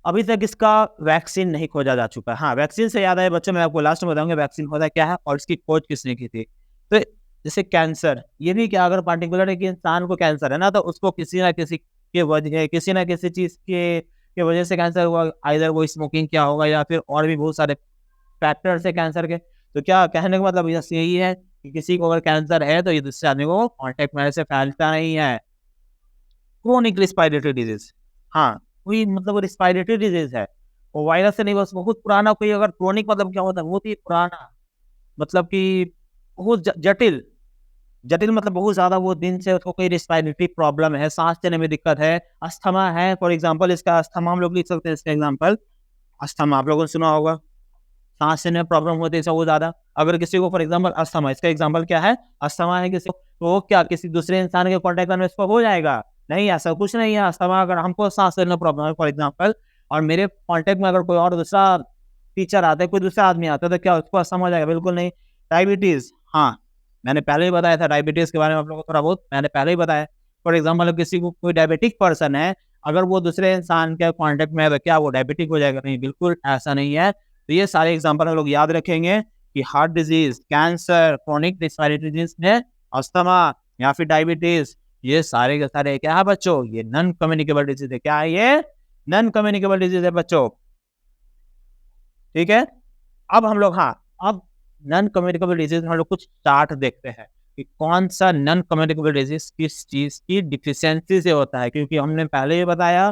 अभी तक इसका वैक्सीन नहीं खोजा जा चुका। हाँ, वैक्सीन से याद आया बच्चों, मैं आपको लास्ट में बताऊंगा वैक्सीन होता क्या है और इसकी खोज किसने की थी। तो जैसे कैंसर, ये भी क्या, अगर पर्टिकुलर एक इंसान को कैंसर है ना तो उसको किसी ना किसी के वजह, किसी ना किसी चीज के वजह से कैंसर हुआ। आइदर वो स्मोकिंग क्या होगा या फिर और भी बहुत सारे फैक्टर्स है कैंसर के। तो क्या कहने का मतलब यही है कि किसी को अगर कैंसर है तो ये दूसरे आदमी को कॉन्टेक्ट में से फैलता नहीं है। क्रोनिक रिस्पायरेटरी डिजीज, हाँ कोई मतलब रिस्पायरेटरी डिजीज है, वो वायरस से नहीं, बस बहुत पुराना कोई, अगर क्रोनिक मतलब क्या होता है, बहुत ही पुराना, मतलब कि बहुत जटिल, जटिल मतलब बहुत ज्यादा वो दिन से उसको कोई रिस्पायरेटरी प्रॉब्लम है, सांस लेने में दिक्कत है, अस्थमा है फॉर एग्जांपल। इसका अस्थमा हम लोग लिख सकते हैं इसका एग्जांपल। अस्थमा आप लोगों ने सुना होगा, सांस लेने में प्रॉब्लम होती है सबको ज्यादा। अगर किसी को फॉर एग्जाम्पल अस्थमा, इसका एग्जाम्पल क्या है, अस्थमा है किसी को, तो वो क्या किसी दूसरे इंसान के कॉन्टेक्ट में इसको हो जाएगा? नहीं, ऐसा कुछ नहीं है। अस्थमा अगर हमको सांस लेने में प्रॉब्लम है फॉर एग्जाम्पल, और मेरे कॉन्टेक्ट में अगर कोई और दूसरा टीचर आता है, कोई दूसरा आदमी आता है, तो क्या उसको अस्थमा हो जाएगा? बिल्कुल नहीं। डायबिटीज, हाँ मैंने पहले ही बताया था डायबिटीज के बारे में आप लोगों को, थोड़ा बहुत मैंने पहले ही बताया। फॉर एग्जाम्पल किसी को कोई डायबिटिक पर्सन है, अगर वो दूसरे इंसान के कॉन्टेक्ट में है तो क्या वो डायबिटिक हो जाएगा? नहीं, बिल्कुल ऐसा नहीं है। तो ये सारे एग्जाम्पल हम लोग याद रखेंगे कि heart disease, cancer, chronic respiratory disease में अस्थमा या फिर डायबिटीज, ये सारे के सारे क्या है बच्चों? ये नॉन कम्युनिकेबल डिजीज है। क्या है ये? नॉन कम्युनिकेबल डिजीज है बच्चों, ठीक है। अब हम लोग, हाँ, अब नॉन कम्युनिकेबल डिजीज हम लोग कुछ चार्ट देखते हैं कि कौन सा नॉन कम्युनिकेबल डिजीज किस चीज की डिफिशियंसी से होता है, क्योंकि हमने पहले ही बताया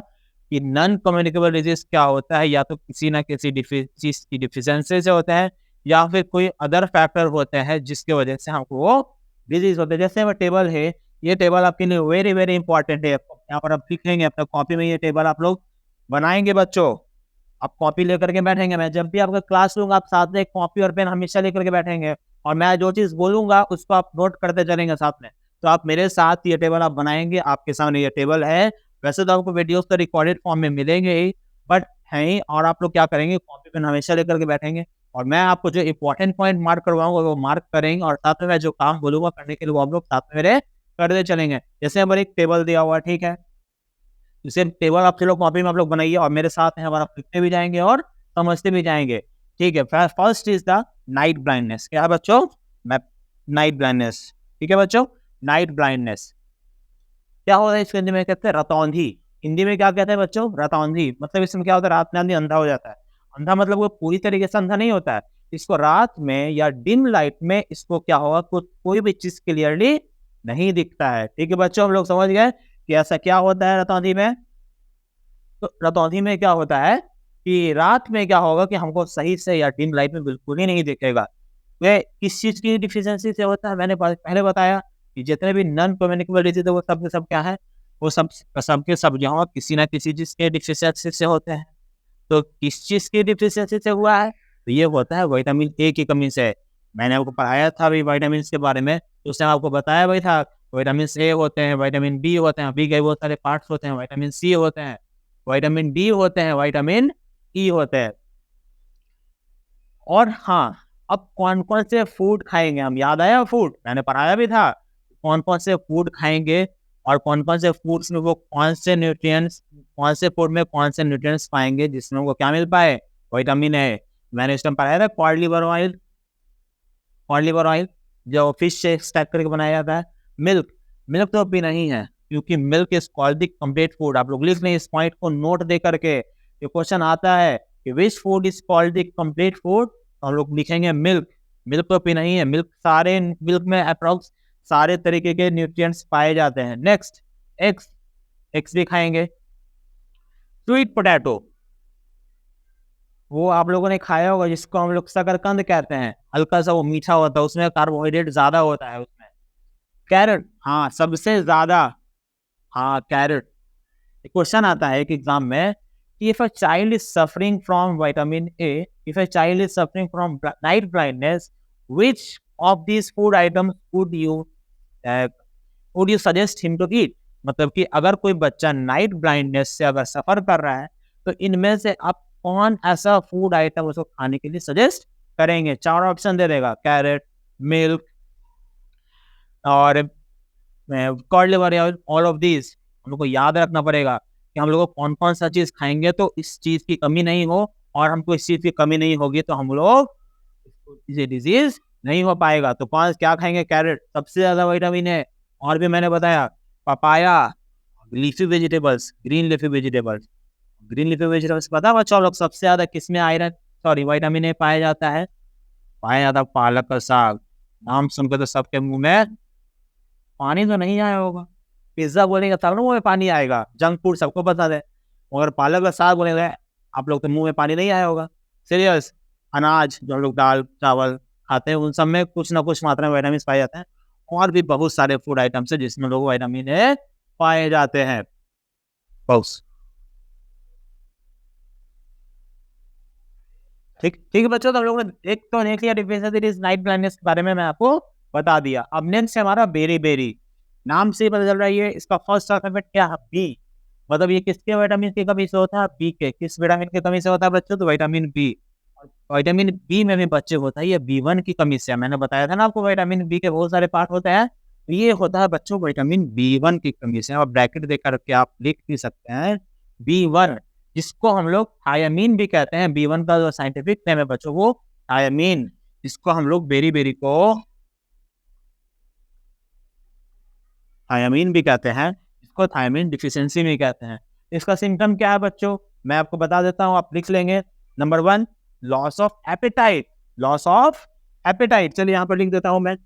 कि नॉन कम्युनिकेबल डिजीज क्या होता है, या तो किसी ना किसी चीज की डिफिशियंसी से होता है, या फिर कोई अदर फैक्टर होते हैं जिसके वजह से हमको वो डिजीज होते हैं। जैसे वो टेबल है, ये टेबल आपके लिए वेरी वेरी इंपॉर्टेंट है। यहाँ पर आप लिखेंगे अपने कॉपी में, ये टेबल आप लोग बनाएंगे बच्चों। आप कॉपी लेकर के बैठेंगे, मैं जब भी आपका क्लास लूंगा आप साथ में कॉपी और पेन हमेशा लेकर के बैठेंगे, और मैं जो चीज बोलूंगा उसको आप नोट करते चलेंगे साथ में। तो आप मेरे साथ ये टेबल आप बनाएंगे, आपके सामने ये टेबल है। वैसे तो आपको वीडियोस तो रिकॉर्डेड फॉर्म में मिलेंगे ही, बट है ही। और आप लोग क्या करेंगे, कॉपी पेन हमेशा लेकर के बैठेंगे, और मैं आपको जो इंपॉर्टेंट पॉइंट मार्क करवाऊंगा वो मार्क करेंगे, और साथ में मैं जो काम बोलूंगा करने के लिए वो आप लोग साथ में मेरे करते चलेंगे। जैसे हमारे एक टेबल दिया हुआ है, ठीक है, इसे टेबल आप चलो कॉपी में आप लोग बनाइए, और मेरे साथ हैं हमारा, लिखते भी जाएंगे और समझते भी जाएंगे, ठीक है। First is the night blindness. क्या है बच्चों? मैं नाइट ब्लाइंडनेस, ठीक है बच्चों। नाइट ब्लाइंडनेस क्या होता है? इसको हिंदी में कहते हैं रतौंधी। हिंदी में क्या कहते हैं बच्चों? रतौंधी। मतलब इसमें क्या होता है, रात में आदमी अंधा हो जाता है। अंधा मतलब वो पूरी तरीके से अंधा नहीं होता है, इसको रात में या डिम लाइट में इसको क्या होगा, कोई भी चीज क्लियरली नहीं दिखता है, ठीक है बच्चों। हम लोग समझ गए कि ऐसा क्या होता है रतौंधी में। तो रतौंधी में क्या होता है कि रात में क्या होगा कि हमको सही से या डिम लाइट में बिल्कुल ही नहीं दिखेगा। वे किस चीज की डिफिशियंसी से होता है? मैंने पहले बताया कि जितने भी नॉन कम्युनिकेबल डिजीज है वो सब के सब क्या है, वो सबके सब जो है किसी ना किसी चीज के डिफिशियंसी से होते हैं। तो किस चीज की डिफिशियंसी से हुआ है? तो ये होता है विटामिन ए की कमी से। मैंने आपको पढ़ाया था अभी विटामिन के बारे में, तो उसने आपको बताया भाई था विटामिन ए होते हैं, विटामिन बी होते हैं, बी के बहुत सारे पार्ट्स होते हैं, विटामिन सी होते हैं, विटामिन डी होते हैं, विटामिन ई होते हैं। और हाँ, अब कौन कौन से फूड खाएंगे हम, याद आया? फूड मैंने पढ़ाया भी था, कौन कौन से फूड खाएंगे और कौन कौन से फूड्स में वो कौन से न्यूट्रिएंट्स, कौन से फूड में कौन से न्यूट्रिएंट्स पाएंगे जिसमें वो क्या मिल पाए, विटामिन ए। मैंने इस टाइम पढ़ाया था cod liver oil, cod liver oil जो फिश से एक्सट्रैक्ट करके बनाया जाता है। मिल्क, मिल्क तो पीना ही है, क्योंकि milk is called the complete food. आप लोग लिख लें इस पॉइंट को, नोट दे करके। ये क्वेश्चन आता है कि which food is called the complete food, तो हम लोग लिखेंगे मिल्क। मिल्क तो पीना ही है, मिल्क सारे, मिल्क में अप्रोक्स सारे तरीके के न्यूट्रिएंट्स पाए जाते हैं। नेक्स्ट, एग्स, एग्स भी खाएंगे। स्वीट पोटैटो, वो आप लोगों ने खाया होगा, जिसको हम लोग शकरकंद कहते हैं, हल्का सा वो मीठा होता है, उसमें कार्बोहाइड्रेट ज्यादा होता है उसमें। कैरेट, हाँ सबसे ज्यादा, हाँ कैरेट। क्वेश्चन आता है एक एग्जाम में कि if a child is suffering from vitamin A, if a child is suffering from night blindness, which of these food items would you suggest him to eat. मतलब कि अगर कोई बच्चा नाइट ब्लाइंडनेस से अगर सफर कर रहा है, तो इनमें से आप कौन ऐसा फूड आइटम उसको खाने के लिए सजेस्ट करेंगे? चार ऑप्शन दे देगा, कैरेट, मिल्क और cod liver oil, all of these. हम लोग को याद रखना पड़ेगा कि हम लोग को कौन कौन सा चीज खाएंगे तो इस चीज की कमी नहीं हो, और हमको इस चीज की कमी नहीं होगी तो हम लोग ये डिजीज नहीं हो पाएगा। तो कौन क्या खाएंगे? कैरेट सबसे ज्यादा विटामिन है। और भी मैंने बताया papaya, leafy vegetables, green leafy vegetables, green leafy vegetables पता बच्चों आप लोग सबसे ज्यादा किसमें आयरन, सॉरी विटामिन ए पाया जाता है? पाया जाता है पालक का साग। नाम सुनकर तो सबके मुंह में पानी तो नहीं आया होगा। पिज्जा बोलेंगे तब ना मुंह में पानी आएगा, जंक फूड सबको पसंद है, मगर पालक का साग बोलेंगे आप लोग तो मुंह में पानी नहीं आया होगा। सीरियस, अनाज जो हम लोग दाल चावल खाते हैं उन सब में कुछ ना कुछ मात्रा में विटामिन पाए जाते हैं, और भी बहुत सारे फूड आइटम्स है जिसमें लोग विटामिन ए पाए जाते हैं। बहुत ठीक ठीक है बच्चों, तो हम लोगों ने एक तो देख लिया डिफिशिएंसी नाइट ब्लाइंडनेस के बारे में मैं आपको बता दिया। अब नेक्स्ट है हमारा बेरी बेरी। नाम से ही पता चल रहा है ये इसका फर्स्ट अल्फाबेट क्या है, बी। मतलब ये किसके विटामिन की कमी से होता है, बी के। किस विटामिन की कमी से होता है बच्चों, तो विटामिन बी। विटामिन बी में भी बच्चे होता है ये B1 की कमी से। मैंने बताया था ना आपको विटामिन बी के बहुत सारे पार्ट होते हैं, ये होता है बच्चों विटामिन B1 की कमी से। और ब्रैकेट देख करके आप लिख भी सकते हैं B1, जिसको हम लोग थायामीन भी कहते हैं। B1 का जो साइंटिफिक नेम है बच्चों वो थायामीन, जिसको हम लोग बेरी बेरी को थायामीन भी कहते हैं, इसको थायामीन डिफिशियंसी भी कहते हैं। इसका सिम्टम क्या है बच्चों, मैं आपको बता देता हूँ, आप लिख लेंगे। Number 1, loss of appetite. Loss of appetite, चलिए यहाँ पर लिख देता हूं मैं,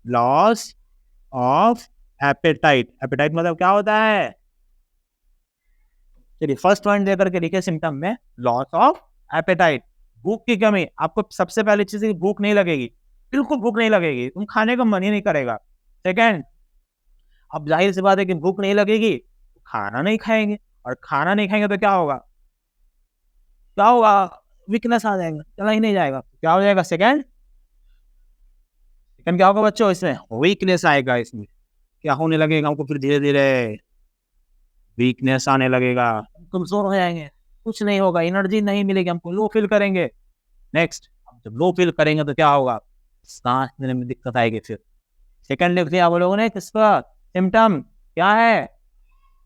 लॉस ऑफ एपेटाइट। एपेटाइट मतलब क्या होता है, चलिए फर्स्ट पॉइंट देकर के लिखे सिम्टम में, लॉस ऑफ एपेटाइट, भूख की कमी। आपको सबसे पहली चीज भूख नहीं लगेगी, बिल्कुल भूख नहीं लगेगी, तुम खाने का मन ही नहीं करेगा। सेकेंड, अब जाहिर सी बात है कि भूख नहीं लगेगी, खाना नहीं खाएंगे, और खाना नहीं खाएंगे तो क्या होगा, क्या होगा, वीकनेस आ जाएगा, चला ही नहीं जाएगा। क्या हो जाएगा, सेकेंड क्या होगा बच्चों, इसमें वीकनेस आएगा। इसमें क्या होने लगेगा हमको, फिर धीरे धीरे वीकनेस आने लगेगा, कमजोर हो जाएंगे, कुछ नहीं होगा, एनर्जी नहीं मिलेगी हमको, लो फील करेंगे। नेक्स्ट, जब लो फील करेंगे तो क्या होगा, सांस लेने में दिक्कत आएगी। फिर सेकंड लिख दिया आप लोगों ने, किसका सिम्टम क्या है,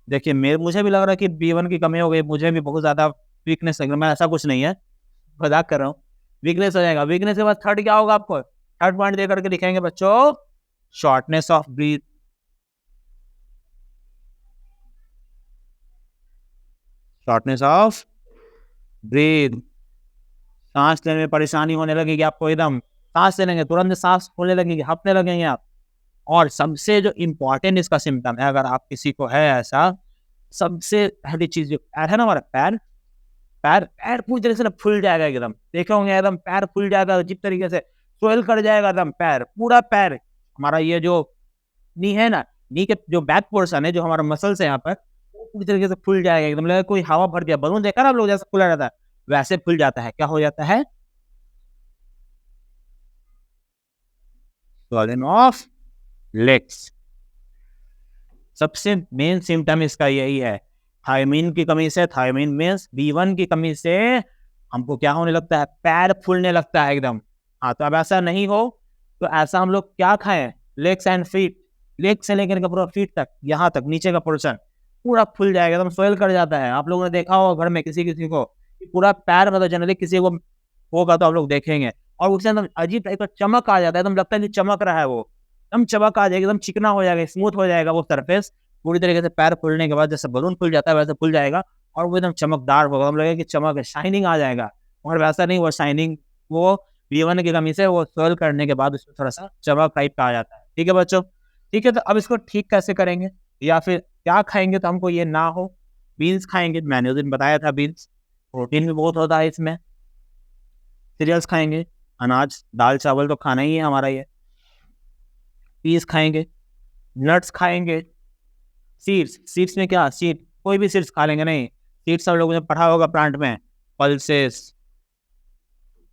देखिए मुझे भी लग रहा है कि B1 की कमी हो गई, मुझे भी बहुत ज्यादा वीकनेस लग रहा है। मैं ऐसा कुछ नहीं है, मजाक कर रहा हूँ, वीकनेस हो जाएगा। वीकनेस के बाद थर्ड क्या होगा, आपको थर्ड पॉइंट देकर के लिखेंगे बच्चों, shortness of breath. Shortness of breath, सांस लेने में परेशानी होने लगेगी आपको, एकदम सांस लेंगे तुरंत सांस खोलने लगेगी, हफने लगेंगे आप। और सबसे जो इंपॉर्टेंट इसका सिम्टम है, अगर आप किसी को है ऐसा, सबसे पहली चीज जो पैर है ना, हमारा पैर, पैर पैर पूरी तरह से ना फूल जाएगा एकदम, देखे होंगे एकदम पैर फूल जाएगा जिस तरीके से, स्वेल कर जाएगा एकदम पैर, पूरा पैर। हमारा ये जो नी है ना, नी के जो बैक पोर्शन है, जो हमारा मसल्स है यहाँ पर, वो पूरी तरीके से फूल जाएगा एकदम, लगेगा कोई हवा भर दिया, बलून देखा ना आप लोग जैसे फूला रहता है, वैसे फूल जाता है। क्या हो जाता है, swelling ऑफ लेग्स। सबसे मेन सिम्टम इसका यही है, थायमीन की कमी से, थायमीन मीन्स B1 की कमी से हमको क्या होने लगता है, पैर फूलने लगता है एकदम। हाँ, तो अब ऐसा नहीं हो तो ऐसा हम लोग क्या खाएं, लेग्स एंड फीट, लेग से लेकर के पूरा फीट तक, यहाँ तक नीचे का पोर्शन पूरा फूल जाएगा, एकदम स्वेल कर जाता है। आप लोगों ने देखा होगा घर में किसी किसी को पूरा पैर, मतलब जनरली किसी को होगा तो आप लोग देखेंगे, और उससे एकदम अजीब टाइप का चमक आ जाता है, एकदम लगता है कि चमक रहा है, वो एकदम चमक आ जाएगी, एकदम चिकना हो जाएगा, स्मूथ हो जाएगा वो सरफेस, पूरी तरीके से पैर फूलने के बाद जैसे बलून फूल जाता है वैसे फूल जाएगा, और वो एकदम चमकदार होगा, हम लगेगा कि चमक है, शाइनिंग आ जाएगा। और वैसा नहीं, वो शाइनिंग वो B1 की कमी से वो स्वेल करने के बाद उसमें थोड़ा सा चमक टाइप का आ जाता है। ठीक है बच्चों, ठीक है, तो अब इसको ठीक कैसे करेंगे, या फिर क्या खाएंगे तो हमको ये ना हो। बीन्स खाएंगे, मैंने उस दिन बताया था, बीन्स प्रोटीन भी बहुत होता है इसमें। सीरियल्स खाएंगे, अनाज दाल चावल तो खाना ही है हमारा ये। पीस खाएंगे, नट्स खाएंगे, सीड्स, सीड्स में क्या, सीड कोई भी सीड्स खा लेंगे, नहीं सीड्स सब लोगों ने पढ़ा होगा प्लांट में, पल्सेस।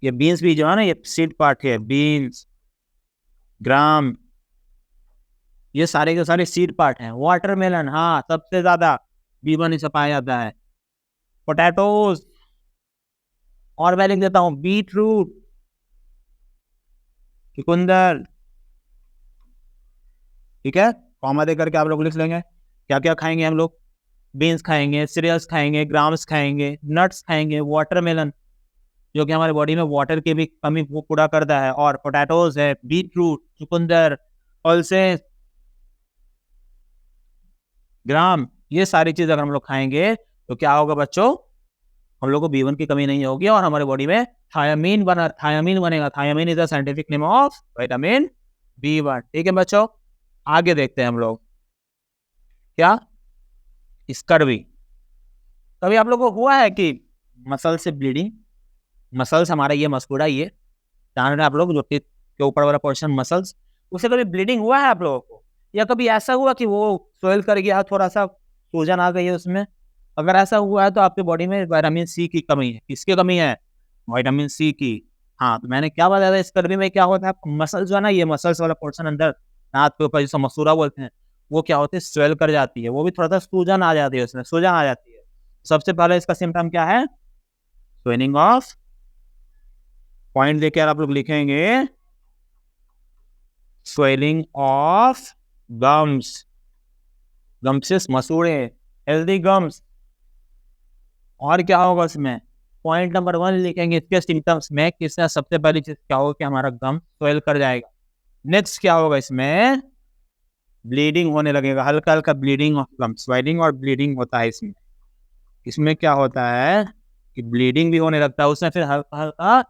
ये बीन्स भी जो है ना, ये सीड पार्ट है, बीन्स, ग्राम, ये सारे के सारे सीड पार्ट हैं। वाटरमेलन, हाँ सबसे ज्यादा B1 से पाया जाता है। पोटैटोज, और मैं लिख देता हूँ बीट रूट, चुकंदर, ठीक है, कॉमा दे करके आप लोग लिख लेंगे क्या क्या खाएंगे हम लोग। बीन्स खाएंगे, सीरियल्स खाएंगे, ग्राम्स खाएंगे, नट्स खाएंगे, वाटरमेलन जो कि हमारे बॉडी में वाटर की भी कमी वो पूरा करता है, और पोटैटोज है, बीट रूट, चुकंदर, पल्सेस, ग्राम, ये सारी चीज अगर हम लोग खाएंगे तो क्या होगा बच्चों, हम लोग को B1 की कमी नहीं होगी, और हमारे बॉडी में थायामीन बनेगा। Thiamine is the scientific name of vitamin B1। ठीक है बच्चों, आगे देखते हैं हम लोग, क्या स्कर्वी। कभी आप लोग को हुआ है कि मसल से ब्लीडिंग, मसल्स हमारा ये मस्कुरा, ये जान रहे हैं आप लोग, जो टीथ के ऊपर वाला पोर्शन मसल्स, उससे कभी ब्लीडिंग हुआ है आप लोगों को, या कभी ऐसा हुआ कि वो स्वेल कर गया, थोड़ा सा सूजन आ गई है उसमें, अगर ऐसा हुआ है तो आपकी बॉडी में विटामिन सी की कमी है। किसकी कमी है? विटामिन सी की। हाँ, तो मैंने क्या बताया था, इस गर्मी में क्या होता है, मसल्स जो है ना, ये मसल्स वाला पोर्शन अंदर दांत के ऊपर जिसे मसूड़ा बोलते हैं, वो क्या होती है, स्वेल कर जाती है, वो भी थोड़ा-सा सूजन आ जाती है, उसमें सूजन आ जाती है। सबसे पहले इसका सिम्पटम क्या है? स्वेलिंग ऑफ, पॉइंट देकर आप लोग लिखेंगे, स्वेलिंग ऑफ गम्स, गम्स मसूड़े, हेल्दी गम्स। और क्या होगा उसमें? पॉइंट नंबर 1 लिखेंगे इसके सिम्पटम्स में, किसका सबसे पहली चीज क्या होगा कि हमारा गम स्वेल कर जाएगा। नेक्स्ट क्या होगा इसमें? ब्लीडिंग होने लगेगा, हल्का हल्का ब्लीडिंग ऑफ गम, स्वेलिंग और ब्लीडिंग होता है इसमें। इसमें क्या होता है कि ब्लीडिंग भी होने लगता है उसमें, फिर हल्का हल्का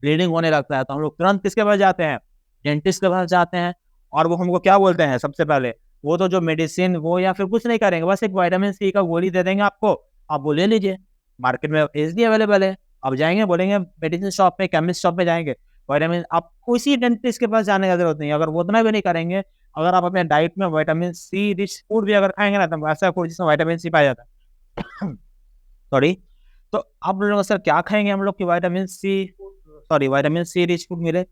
ब्लीडिंग होने लगता है, तो हम लोग तुरंत किसके पास जाते हैं? डेंटिस्ट के पास जाते हैं। और वो हमको क्या बोलते हैं सबसे पहले? वो तो जो मेडिसिन वो या फिर कुछ नहीं करेंगे, बस एक विटामिन सी का गोली दे देंगे आपको, आप वो ले लीजिए, मार्केट में इजीली अवेलेबल है। आप जाएंगे, बोलेंगे मेडिसिन शॉप पे, केमिस्ट शॉप पे जाएंगे, विटामिन, आप किसी डेंटिस्ट के पास जाने की जरूरत नहीं है। अगर वो उतना भी नहीं करेंगे, अगर आप अपने डाइट में विटामिन सी रिच फूड भी अगर खाएंगे ना, तो ऐसा फूड जिसमें विटामिन सी पाया जाता है सॉरी, तो आप लोग सर क्या खाएंगे हम लोग कि vitamin C, sorry vitamin C rich food मिले?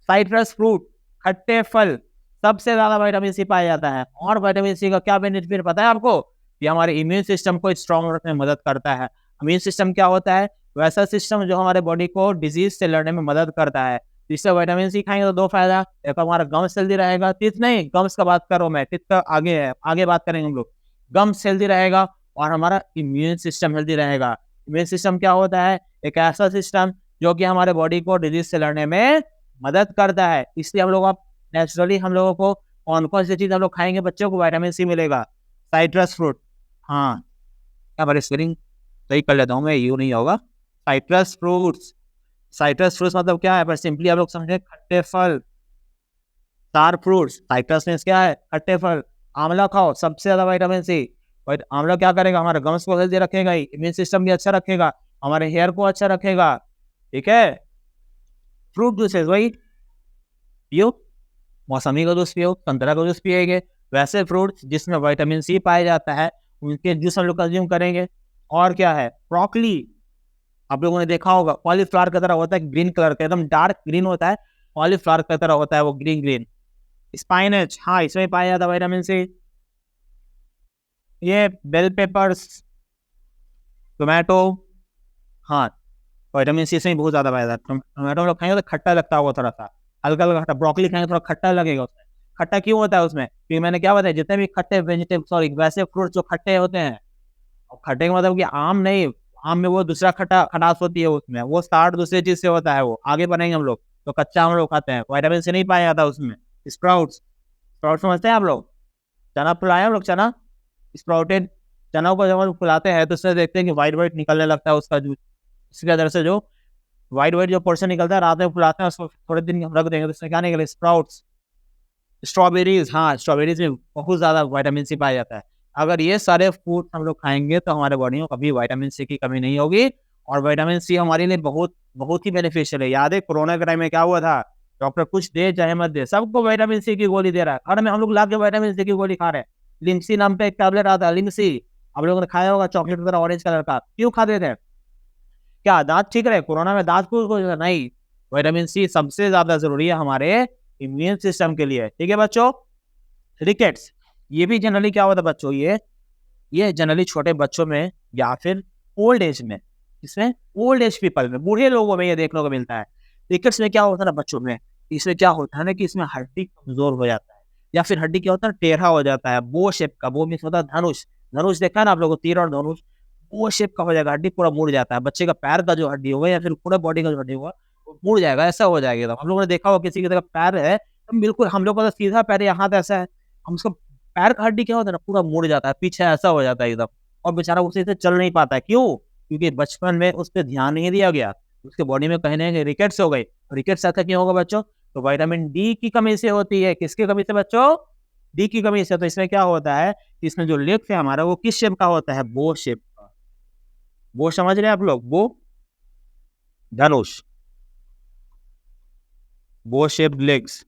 साइट्रस फ्रूट, खट्टे फल, सबसे ज्यादा विटामिन सी पाया जाता है। और विटामिन सी का क्या बेनिफिट पता है आपको? ये हमारे इम्यून सिस्टम को स्ट्रॉन्ग रखने में मदद करता है। इम्यून सिस्टम क्या होता है? वैसा सिस्टम जो हमारे बॉडी को डिजीज से लड़ने में मदद करता है। जिससे विटामिन सी खाएंगे तो 2 फायदा, एक हमारा गम्स हेल्दी रहेगा, टिथ नहीं, गम्स का बात कर रहा हूं मैं, टिथ का आगे है, आगे बात करेंगे हम लोग। गम्स हेल्दी रहेगा और हमारा इम्यून सिस्टम हेल्दी रहेगा। इम्यून सिस्टम क्या होता है? एक ऐसा सिस्टम जो कि हमारे बॉडी को डिजीज से लड़ने में मदद करता है। इसलिए हम लोग अब नेचुरली हम लोगों को कौन कौन सी चीज हम लोग खाएंगे बच्चों को विटामिन सी मिलेगा? साइट्रस फ्रूट, हाँ, क्या बार स्पेलिंग सही कर लेता हूँ मैं, यू नहीं होगा, साइट्रस फ्रूट्स। साइट्रस फ्रूट्स मतलब क्या है? पर सिंपली आप लोग समझे, खट्टे फल, स्टार फ्रूट्स। साइट्रस मीन्स क्या है? खट्टे फल। आंवला खाओ, सबसे ज्यादा विटामिन सी। बट आंवला क्या करेगा? हमारे गम्स को हेल्दी रखेगा ही, इम्यून सिस्टम भी अच्छा रखेगा, हमारे हेयर को अच्छा रखेगा, ठीक है। फ्रूट जूसेस वही पियो, मौसमी का जूस पियो, संतरा का जूस पिएंगे, वैसे फ्रूट्स जिसमें विटामिन सी पाया जाता है उनके जूस हम लोग कंज्यूम करेंगे। और क्या है? ब्रोकली, आप लोगों ने देखा होगा, कॉलीफ्लावर की तरह होता है, ग्रीन कलर का, एकदम डार्क ग्रीन होता है, कॉलीफ्लावर की तरह होता है वो, ग्रीन ग्रीन। स्पाइनच, हाँ, इसमें पाया जाता है विटामिन सी। ये बेल पेपर्स, टोमेटो, हाँ, विटामिन सी इसमें बहुत ज्यादा पाया जाता है। टोमेटो लोग खाएंगे तो खट्टा लगता होगा थोड़ा सा, हल्का हल्का खट्टा। ब्रोकली खाएंगे थोड़ा खट्टा लगेगा उसमें। खट्टा क्यों होता है उसमें? क्योंकि मैंने क्या बताया, जितने भी खट्टे वेजिटेबल, सॉरी वैसे फ्रूट जो खट्टे होते हैं, और खट्टे का मतलब कि आम नहीं, आम में वो दूसरा खट्टा खटास होती है उसमें, वो स्टार्ट दूसरी चीज से होता है, वो आगे बनाएंगे हम लोग, तो कच्चा हम लोग खाते हैं, विटामिन सी नहीं पाया जाता उसमें। स्प्राउट्स, स्प्राउट समझते हैं आप लोग? चना फुलाए हम लोग, चना, स्प्राउटेड चना को जब हम फुलाते हैं तो उससे देखते हैं कि व्हाइट व्हाइट निकलने लगता है उसका जूस। इसके अंदर से जो व्हाइट व्हाइट जो पोर्शन निकलता है, रात में फुलाते हैं उसको, थोड़े दिन हम रख देंगे तो उसमें क्या निकले? स्प्राउट्स। स्ट्रॉबेरीज, हाँ, स्ट्रॉबेरीज में बहुत ज्यादा विटामिन सी पाया जाता है। अगर ये सारे फूड हम लोग खाएंगे तो हमारे बॉडी में कभी विटामिन सी की कमी नहीं होगी। और विटामिन सी हमारे लिए बहुत बहुत ही बेनिफिशियल है। याद है कोरोना के टाइम में क्या हुआ था? डॉक्टर कुछ दे चाहे मत दे, सबको विटामिन सी की गोली दे रहा है, और हम लोग ला के विटामिन सी की गोली खा रहे हैं। लिंक्सी नाम पे एक टैबलेट आता है, लिंक्सी, आप लोगों ने खाया होगा, चॉकलेट वगैरह ऑरेंज कलर का, क्यों खाते थे? क्या दांत ठीक रहे? कोरोना में दांत को नहीं, विटामिन सी सबसे ज्यादा जरूरी है हमारे इम्यून सिस्टम के लिए, ठीक है बच्चों। रिकेट्स, ये भी जनरली क्या होता है बच्चों, ये जनरली छोटे बच्चों में या फिर ओल्ड एज में, इसमें ओल्ड एज पीपल में, बूढ़े लोगों में ये देखने को मिलता है। रिकेट्स में क्या होता है ना बच्चों में, इसमें क्या होता है ना कि इसमें हड्डी कमजोर हो जाता है, या फिर हड्डी क्या होता है, टेढ़ा हो जाता है, बो शेप का, बो मीन्स होता है धनुष, धनुष देखा है ना आप लोगों को, तीर और धनुष, वो शेप का हो जाएगा, हड्डी पूरा मुड़ जाता है। बच्चे का पैर का जो हड्डी होगा या फिर पूरा बॉडी का जो हड्डी होगा वो मुड़ जाएगा, ऐसा हो जाएगा एकदम। हम लोगों ने देखा होगा किसी की तरह पैर है, तो बिल्कुल हम लोग का तो सीधा पैर है, हाथ ऐसा है, हम उसका पैर का हड्डी क्या होता है ना, पूरा मुड़ जाता है, पीछे ऐसा हो जाता है एकदम, और बेचारा उसे से चल नहीं पाता है। क्यों? क्योंकि बचपन में उस पर ध्यान नहीं दिया गया, उसके बॉडी में कहीं ना कहीं रिकेट्स हो गई। रिकेट्स ऐसा क्यों होगा बच्चों? तो विटामिन डी की कमी से होती है। किसकी कमी से बच्चों? डी की कमी से। तो इसमें क्या होता है, इसमें जो लेग्स है हमारा वो किस शेप का होता है? बो शेप का। बो समझ रहे हैं आप लोग? बो, धनुष, बो शेप्ड लेग्स,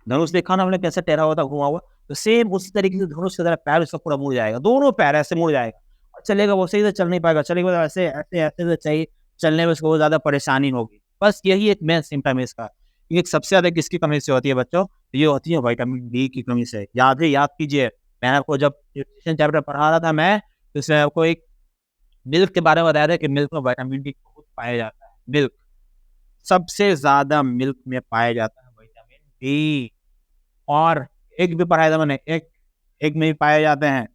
धनुष देखा ना हमने कैसे टेढ़ा होता घुमा हुआ, तो सेम उसी तरीके से धनुष की तरह पैर उसका पूरा मुड़ जाएगा, दोनों पैर ऐसे मुड़ जाएगा, और चलेगा वो सही से चल नहीं पाएगा, चलेगा तो ऐसे ऐसे ऐसे से चाहिए चलने में उसको बहुत ज़्यादा परेशानी होगी। बस यही एक मेन सिम्पटम है इसका। ये सबसे ज़्यादा किसकी कमी से होती है बच्चों? ये होती है विटामिन डी की कमी से। याद कीजिए, मैंने आपको जब न्यूट्रिशन चैप्टर पढ़ा रहा था मैं, तो इसमें आपको एक मिल्क के बारे में बताया था कि मिल्क में विटामिन डी बहुत पाया जाता है। मिल्क सबसे ज़्यादा मिल्क में पाया जाता है विटामिन डी। और एग भी पढ़ाया था मैंने, एग में भी पाए जाते हैं।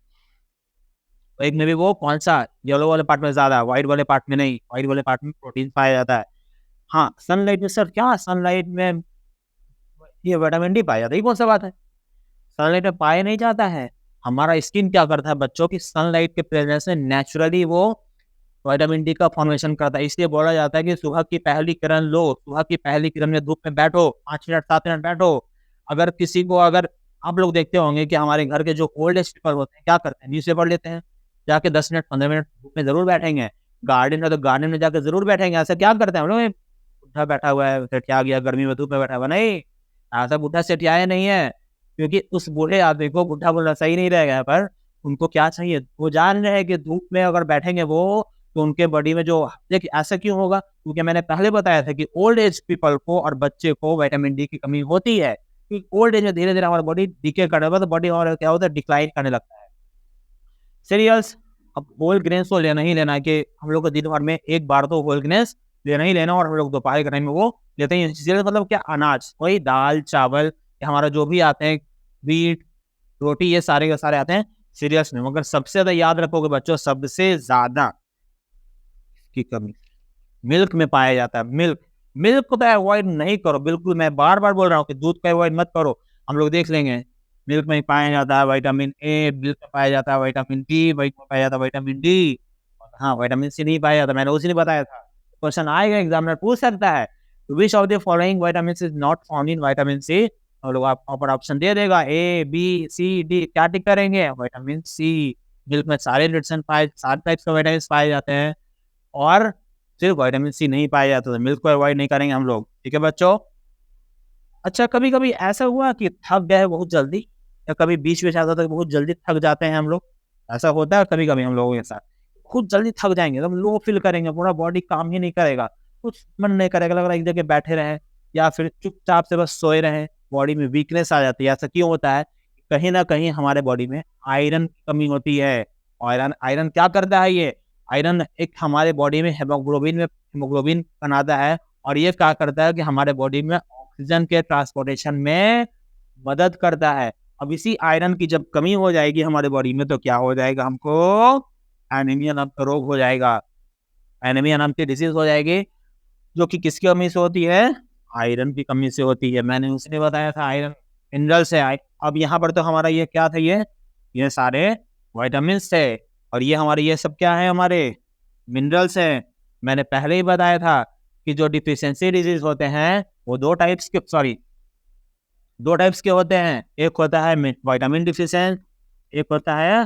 एग में भी वो कौन सा, येलो वाले पार्ट में ज़्यादा, व्हाइट वाले पार्ट में नहीं। व्हाइट वाले पार्ट में प्रोटीन पाया जाता है। हाँ, सनलाइट में सर क्या सनलाइट में ये विटामिन डी पाया जाता है, ये कौन सा बात है? सनलाइट में पाया नहीं जाता है। हमारा स्किन क्या करता है बच्चों की, सनलाइट के प्रेजेंस में नेचुरली वो विटामिन डी का फॉर्मेशन करता है। इसलिए बोला जाता है कि सुबह की पहली किरण लो, सुबह की पहली किरण में धूप में बैठो, 5 मिनट 7 मिनट बैठो। अगर किसी को, अगर आप लोग देखते होंगे कि हमारे घर के जो ओल्ड एज पीपल होते हैं क्या करते हैं, न्यूज़पेपर लेते हैं, जाके 10 मिनट 15 मिनट धूप में जरूर बैठेंगे। गार्डन है तो गार्डन में जाकर जरूर बैठेंगे। ऐसा क्या करते हैं हम लोग, बुढ़ा बैठा हुआ है, सेठिया गया, गर्मी में धूप में बैठा हुआ, नहीं, ऐसा बुढ़ा सेठियाया नहीं है। क्योंकि उस बूढ़े आदमी को बुढ़ा बोलना सही नहीं रहेगा, पर उनको क्या चाहिए, वो जान रहे हैं कि धूप में अगर बैठेंगे वो, तो उनके बॉडी में जो, देखिए ऐसा क्यों होगा, क्योंकि मैंने पहले बताया था कि ओल्ड एज पीपल को और बच्चे को विटामिन डी की कमी होती है। कि ओल्ड एज में धीरे धीरे हमारा बॉडी डिके करने लगता है, तो बॉडी और क्या होता है, डिक्लाइन करने लगता है। सीरियल्स, अब होल ग्रेन्स तो लेना ही लेना है, कि हम लोग को दिन भर में एक बार तो होल ग्रेन्स लेना ही लेना, और हम लोग दोपहर के टाइम में वो लेते हैं। सीरियल मतलब क्या, अनाज, वही दाल चावल हमारा जो भी आते हैं, व्हीट रोटी, ये सारे के सारे आते हैं सीरियल्स में। मगर सबसे ज्यादा याद रखोगे बच्चों, सबसे ज्यादा की कमी मिल्क में पाया जाता है। मिल्क को तो अवॉइड नहीं करो बिल्कुल, मैं बार बार बोल रहा हूँ कि दूध को अवॉइड मत करो। हम लोग देख लेंगे, मिल्क में पाया जाता है विटामिन ए, मिल्क में पाया जाता है विटामिन डी, मिल्क में पाया जाता है विटामिन डी। हाँ, विटामिन सी नहीं पाया जाता, मैंने उसी ने बताया था। क्वेश्चन आएगा, एग्जामिनर पूछ सकता है, which of the following vitamin is not found in vitamin C. और लोग आप ऊपर ऑप्शन दे देगा, ए बी सी डी, क्या टिक करेंगे, विटामिन सी। मिल्क में सारे न्यूट्रिएंट पाए, सारे टाइप्स का विटामिन पाए जाते हैं, और सिर्फ विटामिन सी नहीं पाया जाता, तो मिल्क को अवॉइड नहीं करेंगे हम लोग, ठीक है बच्चों। अच्छा, कभी कभी ऐसा हुआ कि थक गए बहुत जल्दी, या कभी बीच में ऐसा होता है बहुत जल्दी थक जाते हैं हम लोग, ऐसा होता है कभी कभी हम लोगों के साथ, खुद जल्दी थक जाएंगे, एकदम लो फील करेंगे, पूरा बॉडी काम ही नहीं करेगा, कुछ मन नहीं करेगा, लग रहा है एक जगह बैठे रहे, या फिर चुपचाप से बस सोए रहे, बॉडी में वीकनेस आ जाती है। ऐसा क्यों होता है? कहीं ना कहीं हमारे बॉडी में आयरन की कमी होती है। आयरन आयरन क्या करता है, ये आयरन एक हमारे बॉडी में हेमोग्लोबिन बनाता है, और ये क्या करता है कि हमारे बॉडी में ऑक्सीजन के ट्रांसपोर्टेशन में मदद करता है। अब इसी आयरन की जब कमी हो जाएगी हमारे बॉडी में, तो क्या हो जाएगा, हमको एनीमिया नाम का रोग हो जाएगा, एनीमिया नाम की डिजीज हो जाएगी, जो कि किसकी कमी से होती है, आयरन की कमी से होती है। मैंने उसने बताया था आयरन मिनरल से अब यहाँ पर तो हमारा ये क्या था, ये सारे विटामिन थे, और ये हमारे ये सब क्या है, हमारे मिनरल्स है। मैंने पहले ही बताया था कि जो डिफिशियंसी डिजीज होते हैं वो दो टाइप्स के होते हैं, एक होता है विटामिन डिफिशियंट, एक होता है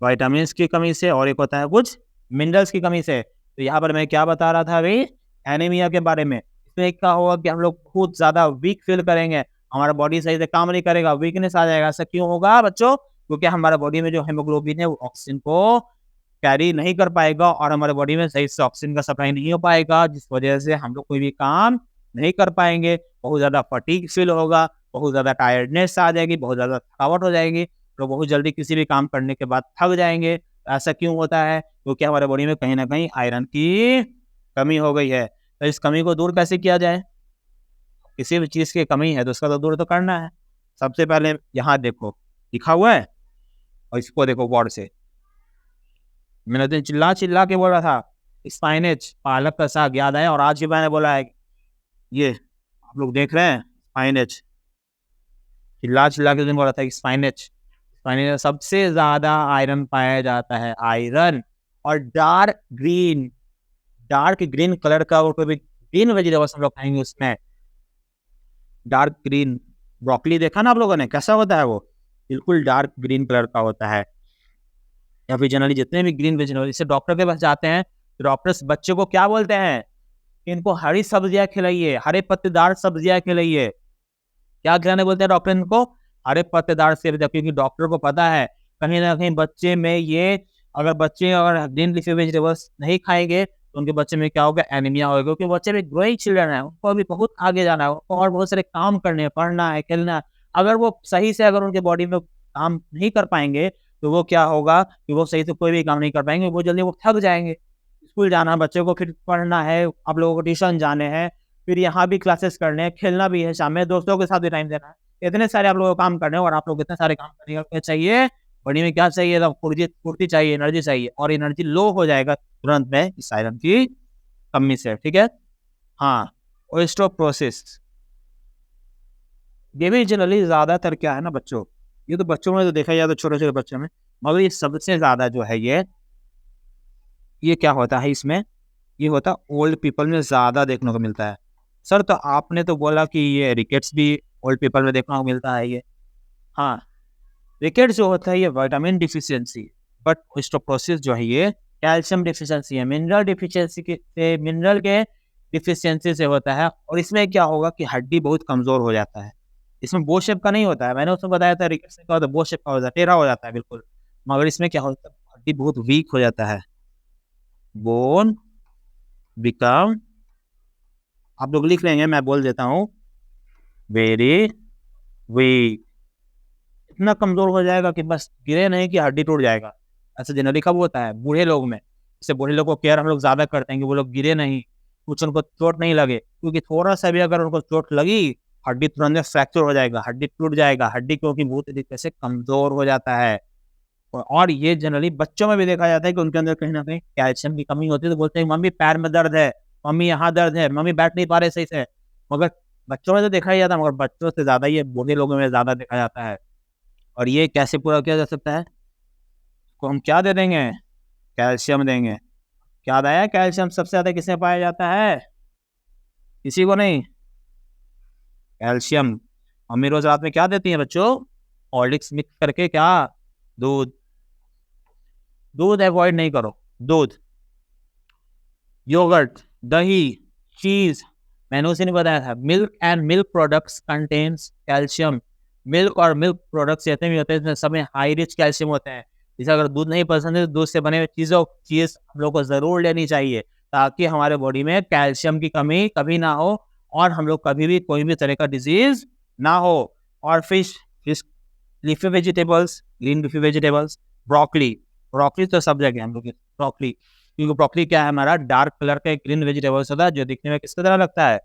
विटामिन की कमी से, और एक होता है कुछ मिनरल्स की कमी से। तो यहाँ पर मैं क्या बता रहा था अभी, एनीमिया के बारे में। इसमें क्या होगा कि हम लोग बहुत ज्यादा वीक फील करेंगे, हमारा बॉडी सही से काम नहीं करेगा, वीकनेस आ जाएगा। ऐसा क्यों होगा बच्चों? क्योंकि हमारा बॉडी में जो हेमोग्लोबिन है वो ऑक्सीजन को कैरी नहीं कर पाएगा, और हमारे बॉडी में सही से ऑक्सीजन का सप्लाई नहीं हो पाएगा, जिस वजह से हम लोग कोई भी काम नहीं कर पाएंगे। बहुत ज्यादा फटीग फील होगा, बहुत ज्यादा टायर्डनेस आ जाएगी, बहुत ज्यादा थकावट हो जाएगी, तो बहुत जल्दी किसी भी काम करने के बाद थक जाएंगे। ऐसा क्यों होता है? क्योंकि हमारे बॉडी में कहीं ना कहीं आयरन की कमी हो गई है। तो इस कमी को दूर कैसे किया जाए? किसी भी चीज की कमी है तो उसका तो दूर तो करना है। सबसे पहले यहाँ देखो लिखा हुआ है, और इसको देखो गौर से। मैंने तो चिल्ला के बोला था स्पाइनेच, पालक का साग, याद आया? और आज भी मैंने बोला है, ये आप लोग देख रहे हैं स्पाइनेच, चिल्ला के दिन बोला था स्पाइनेच में सबसे ज्यादा आयरन पाया जाता है, आयरन। और डार्क ग्रीन कलर का वो कोई ग्रीन वेजिटेबल्स हम लोग खाएंगे, उसमें डार्क ग्रीन ब्रोकली देखा ना आप लोगों ने, कैसा होता है वो, बिल्कुल डार्क ग्रीन कलर का होता है। या फिर जनरली जितने भी ग्रीन वेजिटेबल, इससे डॉक्टर के पास जाते हैं तो डॉक्टर्स बच्चों को क्या बोलते हैं, इनको हरी सब्जियां खिलाइए, हरे पत्तेदार सब्जियां खिलाइए। क्या खिलाने बोलते हैं डॉक्टर इनको? हरे पत्तेदार सब्जियां, क्योंकि डॉक्टर को पता है कहीं ना कहीं बच्चे में ये, अगर बच्चे अगर ग्रीन लीफी वेजिटेबल्स नहीं खाएंगे तो उनके बच्चे में क्या होगा, एनीमिया होगा, क्योंकि बच्चे में ग्रोइंग चिल्ड्रन है, उनको अभी बहुत आगे जाना है, उनको और बहुत सारे काम करने हैं, पढ़ना है, खेलना है। अगर वो सही से अगर उनके बॉडी में काम नहीं कर पाएंगे तो वो क्या होगा कि वो सही से कोई भी काम नहीं कर पाएंगे, वो जल्दी वो थक जाएंगे। स्कूल जाना बच्चे को, फिर पढ़ना है, आप लोगों को ट्यूशन जाने हैं, फिर यहाँ भी क्लासेस करने हैं, खेलना भी है, शाम में दोस्तों के साथ भी टाइम देना है, इतने सारे आप लोगों को काम करने हैं, और आप लोग इतने सारे काम करने चाहिए, बॉडी में क्या चाहिए, तो फुर्ती फुर्ती चाहिए, एनर्जी चाहिए, और एनर्जी लो हो जाएगा तुरंत में इस आयरन की कमी से। ठीक है। हाँ, ओस्टियोपोरोसिस, ये भी जनरली ज्यादातर क्या है ना बच्चों, ये तो बच्चों में तो देखा जाए तो छोटे छोटे बच्चों में, मगर ये सबसे ज्यादा जो है ये क्या होता है इसमें, ये होता है ओल्ड पीपल में ज्यादा देखने को मिलता है। सर तो आपने तो बोला कि ये रिकेट्स भी ओल्ड पीपल में देखने को मिलता है ये। हाँ, रिकेट्स जो होता है ये विटामिन डिफिशियंसी, बट ओस्टियोपोरोसिस जो है ये कैल्शियम डिफिशियंसी है, मिनरल डिफिशियंसी के, मिनरल के डिफिशियंसी से होता है। और इसमें क्या होगा कि हड्डी बहुत कमजोर हो जाता है, इसमें बो शेप का नहीं होता है, मैंने उसमें बताया था रिकेट्स में क्या होता है, बो शेप का होता है, टेढ़ा हो जाता है बिल्कुल, मगर इसमें क्या होता है, हड्डी बहुत वीक हो जाता है, बोन बिकम, आप लोग लिख लेंगे, मैं बोल देता हूँ, वेरी वीक, इतना कमजोर हो जाएगा कि बस गिरे नहीं कि हड्डी टूट जाएगा। ऐसा जनरली कब होता है, बूढ़े लोग में, जैसे बूढ़े लोग को केयर हम लोग ज्यादा करते हैं कि वो लोग गिरे नहीं, कुछ उनको चोट नहीं लगे, क्योंकि थोड़ा सा भी अगर उनको चोट लगी हड्डी तुरंत फ्रैक्चर हो जाएगा, हड्डी टूट जाएगा, हड्डी क्योंकि बहुत तरीके से कमजोर हो जाता है। और ये जनरली बच्चों में भी देखा जाता है कि उनके अंदर कहीं ना कहीं कैल्शियम की कमी होती है, तो बोलते हैं मम्मी पैर में दर्द है, मम्मी यहाँ दर्द है, मम्मी बैठ नहीं पा रहे सही से, मगर बच्चों में तो देखा ही जाता है, मगर बच्चों से ज्यादा ये बूढ़े लोगों में ज्यादा देखा जाता है। और ये कैसे पूरा किया जा सकता है, को हम क्या दे देंगे, कैल्शियम देंगे। क्या आया, कैल्शियम सबसे ज्यादा किसमें पाया जाता है, किसी को नहीं, कैल्शियम। मम्मी रोज रात में क्या देती हैं बच्चों, हॉर्लिक्स मिक्स करके, क्या, दूध, दूध अवॉइड नहीं करो, दूध, योगर्ट, दही, चीज, मैंने उसे नहीं बताया था, milk and milk products contains calcium, milk और मिल्क प्रोडक्ट्स जितने भी होते हैं इसमें सब में हाई रिच कैल्शियम होते हैं। जैसे अगर दूध नहीं पसंद है तो दूध से बने हुए चीज हम लोग को जरूर लेनी चाहिए, ताकि हमारे बॉडी में कैल्शियम की कमी कभी ना हो, और हम लोग कभी भी कोई भी तरह का डिजीज ना हो। और fish, leafy vegetables, green leafy vegetables, broccoli, broccoli तो सब जगह हम लोग, ब्रोकली, क्योंकि ब्रोकली क्या है, हमारा डार्क कलर का ग्रीन वेजिटेबल्स होता है, जो दिखने में किसकी तरह लगता है,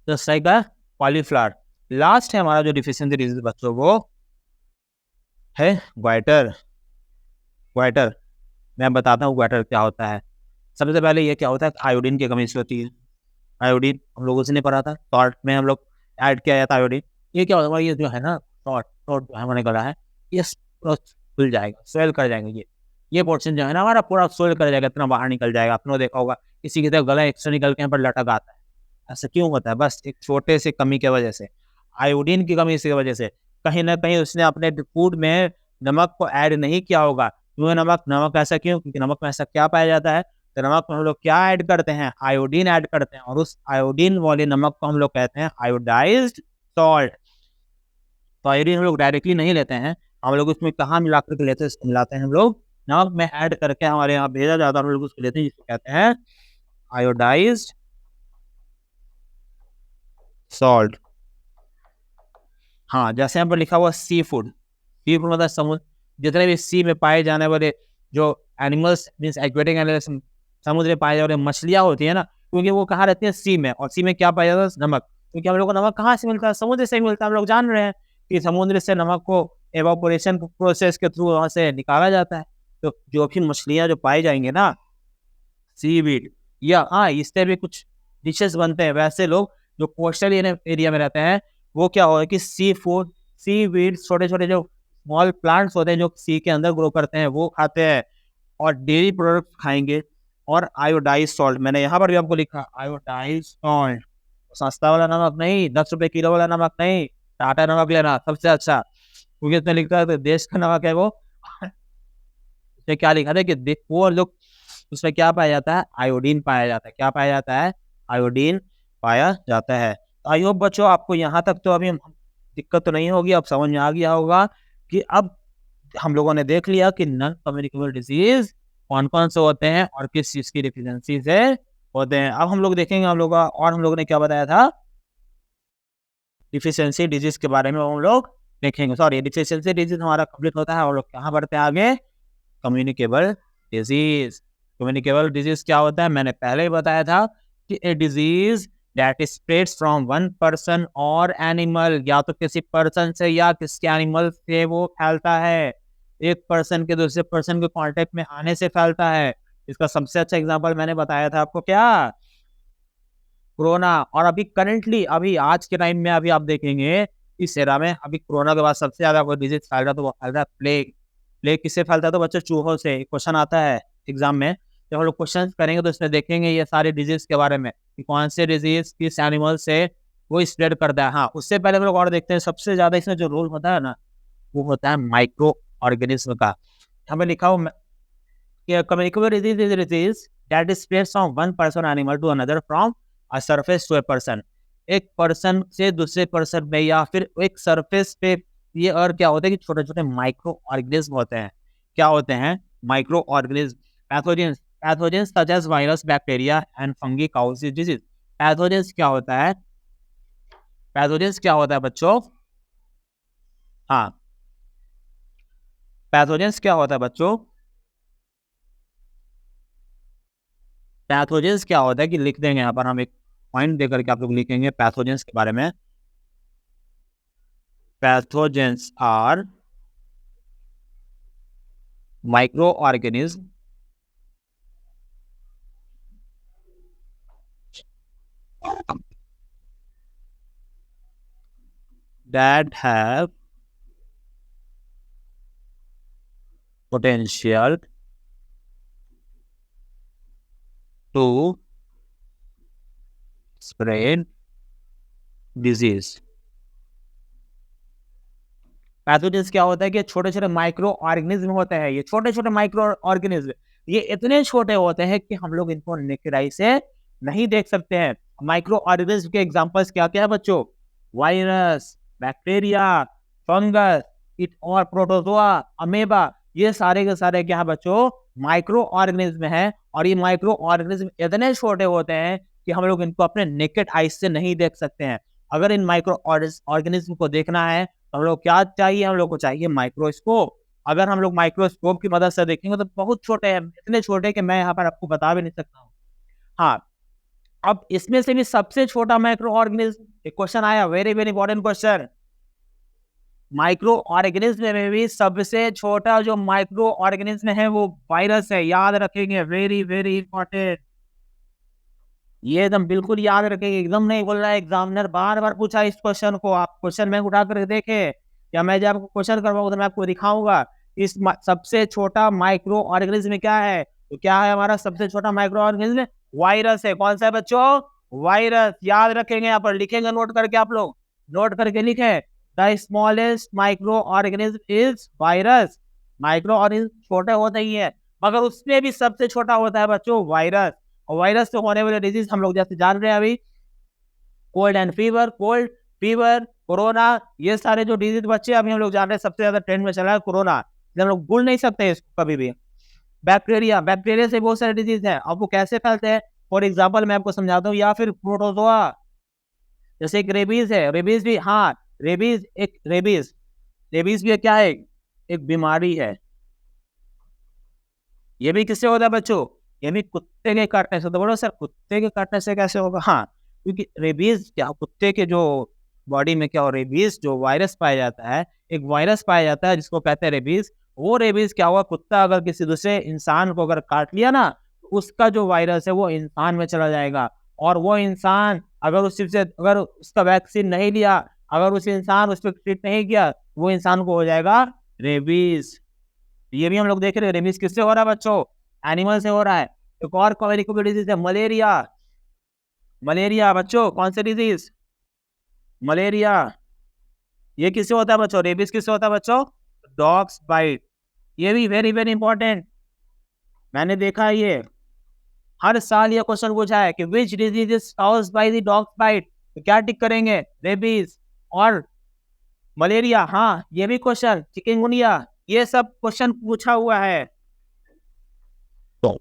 तो सही का कॉलीफ्लावर। लास्ट है हमारा जो डिफिशियंसी डिजीज बच्चों वो है ग्वाइटर। ग्वाइटर, मैं बताता हूँ ग्वाइटर क्या होता है। सबसे पहले ये क्या होता है, आयोडीन की कमी से होती है। आयोडीन हम लोगों से नहीं पढ़ा था, सॉल्ट में हम लोग ऐड किया जाता है आयोडीन। ये क्या होता है, ये जो है ना सॉल्ट, सॉल्ट जो है हमारे गला है, ये पूरा खुल जाएगा, स्वेल कर जाएगा, ये पोर्शन जो है ना हमारा पूरा स्वेल कर जाएगा, इतना बाहर निकल जाएगा। आपने देखा होगा किसी की तरह गला एक्स्ट्रा निकल के यहाँ पर लटक आता है, ऐसा क्यों होता है, बस एक छोटे से कमी की वजह से, आयोडीन की कमी की वजह से। कहीं ना कहीं उसने अपने फूड में नमक को ऐड नहीं किया होगा, क्यों नमक, नमक ऐसा क्यों, क्योंकि नमक में ऐसा क्या पाया जाता है, तो नमक में हम लोग क्या ऐड करते हैं, आयोडीन ऐड करते हैं, और उस आयोडीन वाले नमक को हम लोग कहते हैं आयोडाइज्ड सॉल्ट। तो आयोडीन हम लोग डायरेक्टली नहीं लेते हैं, हम लोग उसमें कहाँ मिला करके लेते हैं, मिलाते हैं हम लोग नमक में ऐड करके, हमारे यहाँ भेजा जाता है, हम लोग उसको लेते हैं, जिसको कहते हैं आयोडाइज्ड सॉल्ट। हाँ, जैसे यहाँ पर लिखा हुआ सी फूड, सी फूड मतलब समुद्र, जितने भी सी में पाए जाने वाले जो एनिमल्स मीन्स एक्वेटिक एनिमल्स, समुद्र में पाए जाने वाले मछलियाँ होती है ना, क्योंकि वो कहाँ रहती है, सी में, और सी में क्या पाया जाता है, नमक। क्योंकि हम लोग को नमक कहाँ से मिलता है, समुद्र से मिलता है, हम लोग जान रहे हैं कि समुद्र से नमक को एवापोरेशन प्रोसेस के थ्रू वहाँ से निकाला जाता है। तो जो भी मछलियाँ जो पाई जाएंगे ना, सीवीड, या हाँ इससे भी कुछ डिशेस बनते हैं, वैसे लोग जो कोस्टल एरिया में रहते हैं वो क्या होगा कि सी फूड, सी वीड, छोटे छोटे जो स्मॉल प्लांट्स होते हैं जो सी के अंदर ग्रो करते हैं वो खाते हैं, और डेयरी प्रोडक्ट्स खाएंगे। और आयोडाइज सॉल्ट, मैंने यहाँ पर भी आपको लिखा आयोडाइज सॉल्ट, सस्ता वाला नमक नहीं, 10 रुपए किलो वाला नमक नहीं, टाटा नमक लेना सबसे अच्छा, क्योंकि इसमें लिखा है तो देश का नमक है वो। उसमें क्या लिखा था कि वो लोग, उसमें क्या पाया जाता है, आयोडीन पाया जाता है, क्या पाया जाता है, आयोडीन पाया जाता है। आई होप बच्चों आपको यहाँ तक तो अभी दिक्कत तो नहीं होगी, अब समझ में आ गया होगा कि अब हम लोगों ने देख लिया कि नॉन कम्युनिकेबल डिजीज कौन-कौन से होते हैं और किस चीज़ की डिफिशियंसी से होते हैं। अब हम लोग देखेंगे हम लोगों ने क्या बताया था? डिफिशियंसी डिजीज के बारे में हम लोग देखेंगे। सॉरी, डिफिशियंसी डिजीज हमारा कंप्लीट होता है और लोग कहाँ बढ़ते हैं आगे? Communicable disease. कम्युनिकेबल डिजीज क्या होता है? मैंने पहले ही बताया था कि a disease that spreads from one person और एनिमल, या तो किसी पर्सन से या किसी एनिमल से वो फैलता है। एक पर्सन के दूसरे पर्सन के कांटेक्ट में आने से फैलता है। इसका सबसे अच्छा एग्जांपल मैंने बताया था आपको, क्या? कोरोना। और अभी करंटली, अभी आज के टाइम में अभी आप देखेंगे इस एरा में, अभी कोरोना के बाद सबसे ज्यादा कोई डिजीज फैल रहा है तो वो फैल रहा है प्लेग। प्लेग किससे फैलता है? तो बच्चों चूहों से। क्वेश्चन आता है एग्जाम में, जब हम लोग क्वेश्चन करेंगे तो इसमें देखेंगे ये सारे डिजीज के बारे में कि कौन से डिजीज किस एनिमल से वो स्प्रेड करता है। हाँ, उससे पहले हम लोग और देखते हैं सबसे ज्यादा इसमें जो रोल होता है ना, वो होता है माइक्रो ऑर्गेनिज्म का। हमें लिखा हो कि communicable disease is a disease that is spread from one person animal to another from a surface to a person। एक पर्सन से दूसरे पर्सन में या फिर एक सरफेस पे ये और क्या होता है कि छोटे छोटे माइक्रो ऑर्गेनिज्म होते हैं। क्या होते हैं? Micro organism. Pathogens. Pathogens such as virus, bacteria and fungi, causes disease. Pathogens क्या होता है? पैथोजेंस क्या होता है बच्चों? हाँ, पैथोजेंस क्या होता है बच्चों? पैथोजेंस क्या होता है कि लिख देंगे यहाँ पर, हम एक पॉइंट देकर के आप लोग लिखेंगे पैथोजेंस के बारे में। Pathogens are micro organism that have potential to spread disease। Pathogens क्या होता है कि छोटे छोटे माइक्रो ऑर्गेनिज्म होते हैं। ये छोटे छोटे माइक्रो ऑर्गेनिज्म ये इतने छोटे होते हैं कि हम लोग इनको नेकेड आई से नहीं देख सकते हैं। माइक्रो ऑर्गेनिज्म के एग्जांपल्स क्या क्या है बच्चों? वायरस, बैक्टीरिया, फंगस, इट और प्रोटोजोआ, अमेबा, ये सारे के सारे क्या है बच्चों? माइक्रो ऑर्गेनिज्म है। और ये माइक्रो ऑर्गेनिज्म इतने छोटे होते हैं कि हम लोग इनको अपने नेकेड आई से नहीं देख सकते हैं। अगर इन माइक्रो ऑर्गेनिज्म को देखना है तो हम लोग क्या चाहिए? हम लोग को चाहिए माइक्रोस्कोप। अगर हम लोग माइक्रोस्कोप की मदद से देखेंगे तो बहुत छोटे हैं, इतने छोटे कि मैं यहाँ पर आपको बता भी नहीं सकता हूँ। हाँ, अब इसमें से भी सबसे छोटा माइक्रो ऑर्गेनिज्म, एक क्वेश्चन आया, very very important question. Micro organism में भी सबसे छोटा जो माइक्रो ऑर्गेनिज्म है वो वायरस है। याद रखेंगे, वेरी वेरी इंपॉर्टेंट। ये एकदम बिल्कुल याद रखेंगे, एकदम नहीं बोल रहा है एग्जामिनर, बार बार पूछा इस क्वेश्चन को। आप क्वेश्चन बैंक उठा कर देखे, या मैं जब आपको क्वेश्चन करवाऊंगा तो मैं आपको दिखाऊंगा इस सबसे छोटा माइक्रो ऑर्गेनिज्म क्या है। तो क्या है हमारा सबसे छोटा माइक्रो ऑर्गेनिज्म? वायरस है। कौन सा है बच्चों? वायरस। याद रखेंगे, यहाँ पर लिखेंगे, नोट करके आप लोग नोट करके लिखे, the smallest micro organism is virus. Micro organism छोटे होते ही है, मगर उसमें भी सबसे छोटा होता है बच्चों वायरस। और वायरस से होने वाले डिजीज हम लोग जैसे जान रहे हैं अभी, कोल्ड फीवर, कोरोना, ये सारे जो डिजीज बच्चे अभी हम लोग जान रहे हैं सबसे ज्यादा ट्रेंड में चला है कोरोना। हम लोग भूल नहीं सकते इसको कभी भी। बैक्टीरिया, बैक्टीरिया से बहुत सारे डिजीज हैं। अब वो कैसे फैलते हैं फॉर एग्जाम्पल मैं आपको समझाता हूँ। या फिर प्रोटोजोआ, जैसे एक रेबीज है। रेबीज भी, हाँ, रेबीज भी क्या है? एक बीमारी है। ये भी किससे होता है बच्चों? ये भी कुत्ते के काटने से। तो बोलो सर कुत्ते के काटने से कैसे होगा? हाँ, क्योंकि रेबीज क्या, कुत्ते के जो बॉडी में क्या हो, रेबीज जो वायरस पाया जाता है, एक वायरस पाया जाता है जिसको कहते हैं रेबीज। वो रेबीज क्या हुआ, कुत्ता अगर किसी दूसरे इंसान को अगर काट लिया ना, तो उसका जो वायरस है वो इंसान में चला जाएगा। और वो इंसान अगर उसका वैक्सीन नहीं लिया, अगर उस इंसान उस पर ट्रीट नहीं किया, वो इंसान को हो जाएगा रेबीज। ये भी हम लोग देख रहे हैं रेबीज किससे हो रहा है बच्चों? एनिमल से हो रहा है। एक और कम्युनिकेबल डिजीज है मलेरिया। मलेरिया बच्चों कौन सी डिजीज? मलेरिया। ये किससे होता है बच्चों? रेबीज किससे होता है बच्चों? Dogs bite. ये भी वेरी वेरी इंपॉर्टेंट, मैंने देखा है ये हर साल ये क्वेश्चन पूछा है कि which disease is caused by the dog bite. तो क्या टिक करेंगे? रेबीज। और मलेरिया, हाँ ये भी क्वेश्चन, चिकनगुनिया, ये सब क्वेश्चन पूछा हुआ है। तो